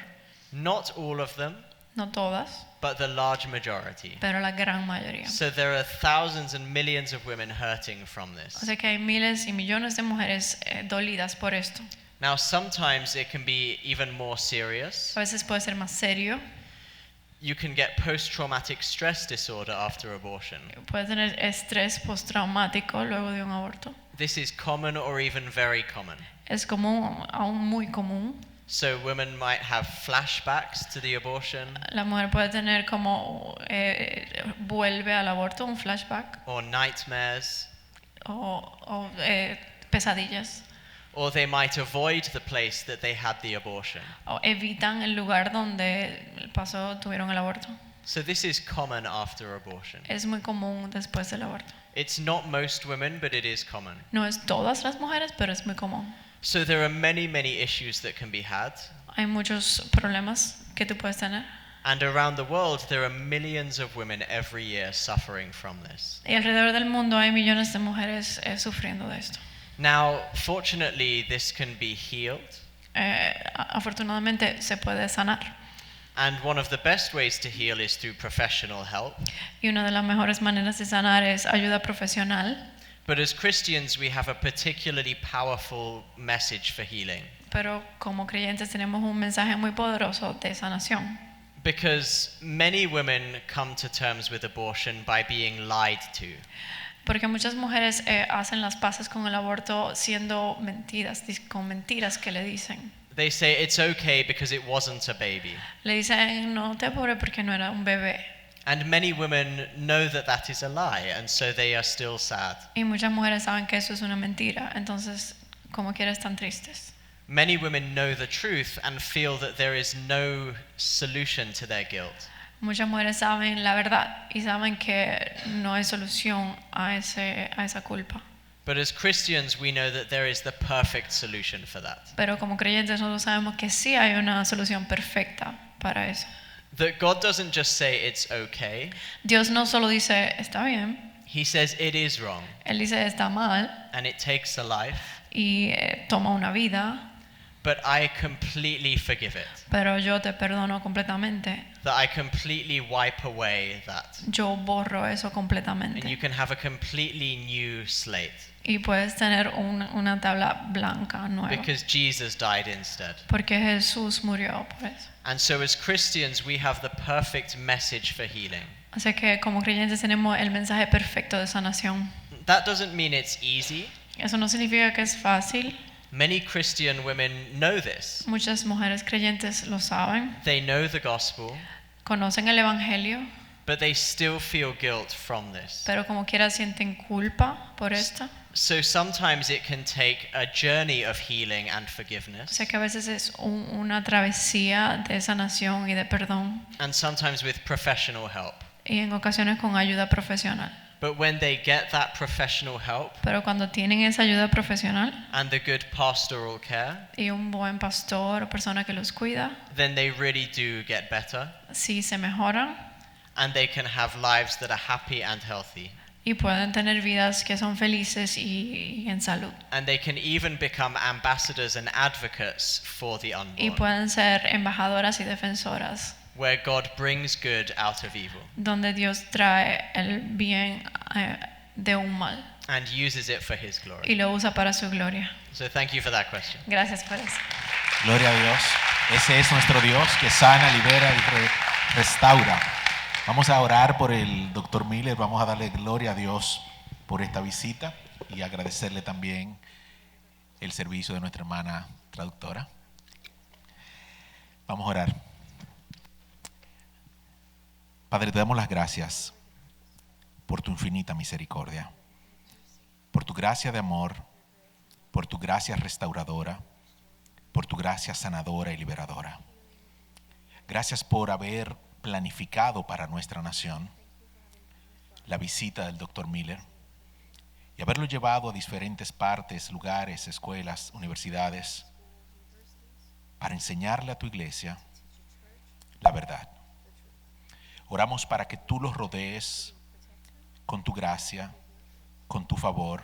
Not all of them, No todas, but the large majority. pero la gran mayoría. So there are thousands and millions of women hurting from O this. sea que hay miles y millones de mujeres dolidas por esto. Now sometimes it can be even more serious. A veces puede ser más serio. You can get post-traumatic stress disorder after abortion. Puede tener estrés postraumático luego de un aborto. This is common or even very common. Es común, aún muy común. So women might have flashbacks to the abortion. La mujer puede tener como vuelve al aborto, un flashback. Or nightmares. O pesadillas. Or they might avoid the place that they had the abortion. O evitan el lugar donde tuvieron el aborto. So this is common after abortion. Es muy común después del aborto. It's not most women, but it is common. No es todas las mujeres, pero es muy común. So there are many, many issues that can be had. Hay muchos problemas que tú puedes tener. And around the world, there are millions of women every year suffering from this. Y alrededor del mundo hay millones de mujeres sufriendo de esto. Now, fortunately, this can be healed. Afortunadamente se puede sanar. And one of the best ways to heal is through professional help. Y una de las mejores maneras de sanar es ayuda profesional. But as Christians, we have a particularly powerful message for healing. Pero como creyentes tenemos un mensaje muy poderoso de sanación. Because many women come to terms with abortion by being lied to. Porque muchas mujeres hacen las paces con el aborto siendo mentiras, con mentiras que le dicen. They say it's okay because it wasn't a baby. Le dicen no te apures porque no era un bebé. And many women know that that is a lie, and so they are still sad. Y muchas mujeres saben que eso es una mentira, entonces como quiera están tristes. Many women know the truth and feel that there is no solution to their guilt. Muchas mujeres saben la verdad y saben que no hay solución a esa culpa. But as Christians, we know that there is the perfect solution for that. Pero como creyentes nosotros sabemos que sí hay una solución perfecta para eso. That God doesn't just say it's okay. Dios no solo dice está bien. He says it is wrong. Él dice está mal. And it takes a life. Y toma una vida. But I completely forgive it. Pero yo te perdono completamente. That I completely wipe away that. Yo borro eso completamente. And you can have a completely new slate. Y puedes tener una tabla blanca nueva. Because Jesus died instead. Porque Jesús murió por eso. And so as Christians, we have the perfect message for healing. Así que como creyentes tenemos el mensaje perfecto de sanación. That doesn't mean it's easy. Eso no significa que es fácil. Many Christian women know this. Muchas mujeres creyentes lo saben. They know the gospel. Conocen el evangelio. But they still feel guilt from this. Pero como quiera sienten culpa por esto. So sometimes it can take a journey of healing and forgiveness. O sea que a veces es una travesía de sanación y de perdón. And sometimes with professional help. Y en ocasiones con ayuda profesional. But when they get that professional help, pero cuando tienen esa ayuda profesional and the good pastoral care, y un buen pastor o persona que los cuida, then they really do get better. si se mejoran, and they can have lives that are happy and healthy. y pueden tener vidas que son felices y en salud. And they can even become ambassadors and advocates for the Y unborn, pueden ser embajadoras y defensoras, where God brings good out of evil donde Dios trae el bien de un mal and uses it for His y glory. lo usa para su gloria. So thank you for that question. Gracias por eso. Gloria a Dios. Ese es nuestro Dios que sana, libera y restaura. Vamos a orar por el doctor Miller. Vamos a darle gloria a Dios por esta visita y agradecerle también el servicio de nuestra hermana traductora. Vamos a orar. Padre, te damos las gracias por tu infinita misericordia, por tu gracia de amor, por tu gracia restauradora, por tu gracia sanadora y liberadora. Gracias por haber planificado para nuestra nación la visita del doctor Miller y haberlo llevado a diferentes partes, lugares, escuelas, universidades para enseñarle a tu iglesia la verdad. Oramos para que tú los rodees con tu gracia, con tu favor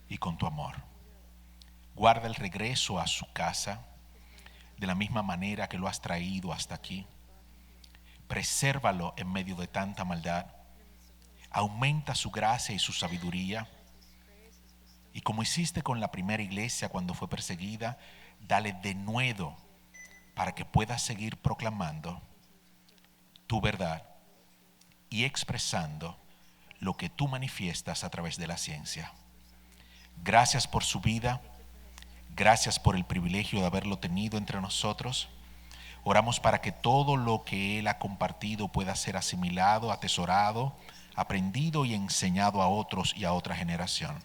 y con tu amor. Guarda el regreso a su casa de la misma manera que lo has traído hasta aquí. Presérvalo en medio de tanta maldad. Aumenta su gracia y su sabiduría. Y como hiciste con la primera iglesia cuando fue perseguida, dale denuedo para que pueda seguir proclamando tu verdad y expresando lo que tú manifiestas a través de la ciencia. Gracias por su vida. Gracias por el privilegio de haberlo tenido entre nosotros. Oramos para que todo lo que Él ha compartido pueda ser asimilado, atesorado, aprendido y enseñado a otros y a otra generación.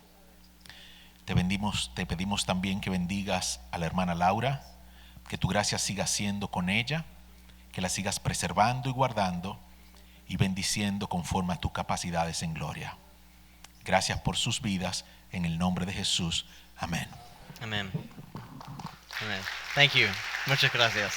Te pedimos también que bendigas a la hermana Laura, que tu gracia siga siendo con ella, que la sigas preservando y guardando y bendiciendo conforme a tus capacidades en gloria. Gracias por sus vidas, en el nombre de Jesús. Amén. Amen. Amen. Thank you. Muchas gracias.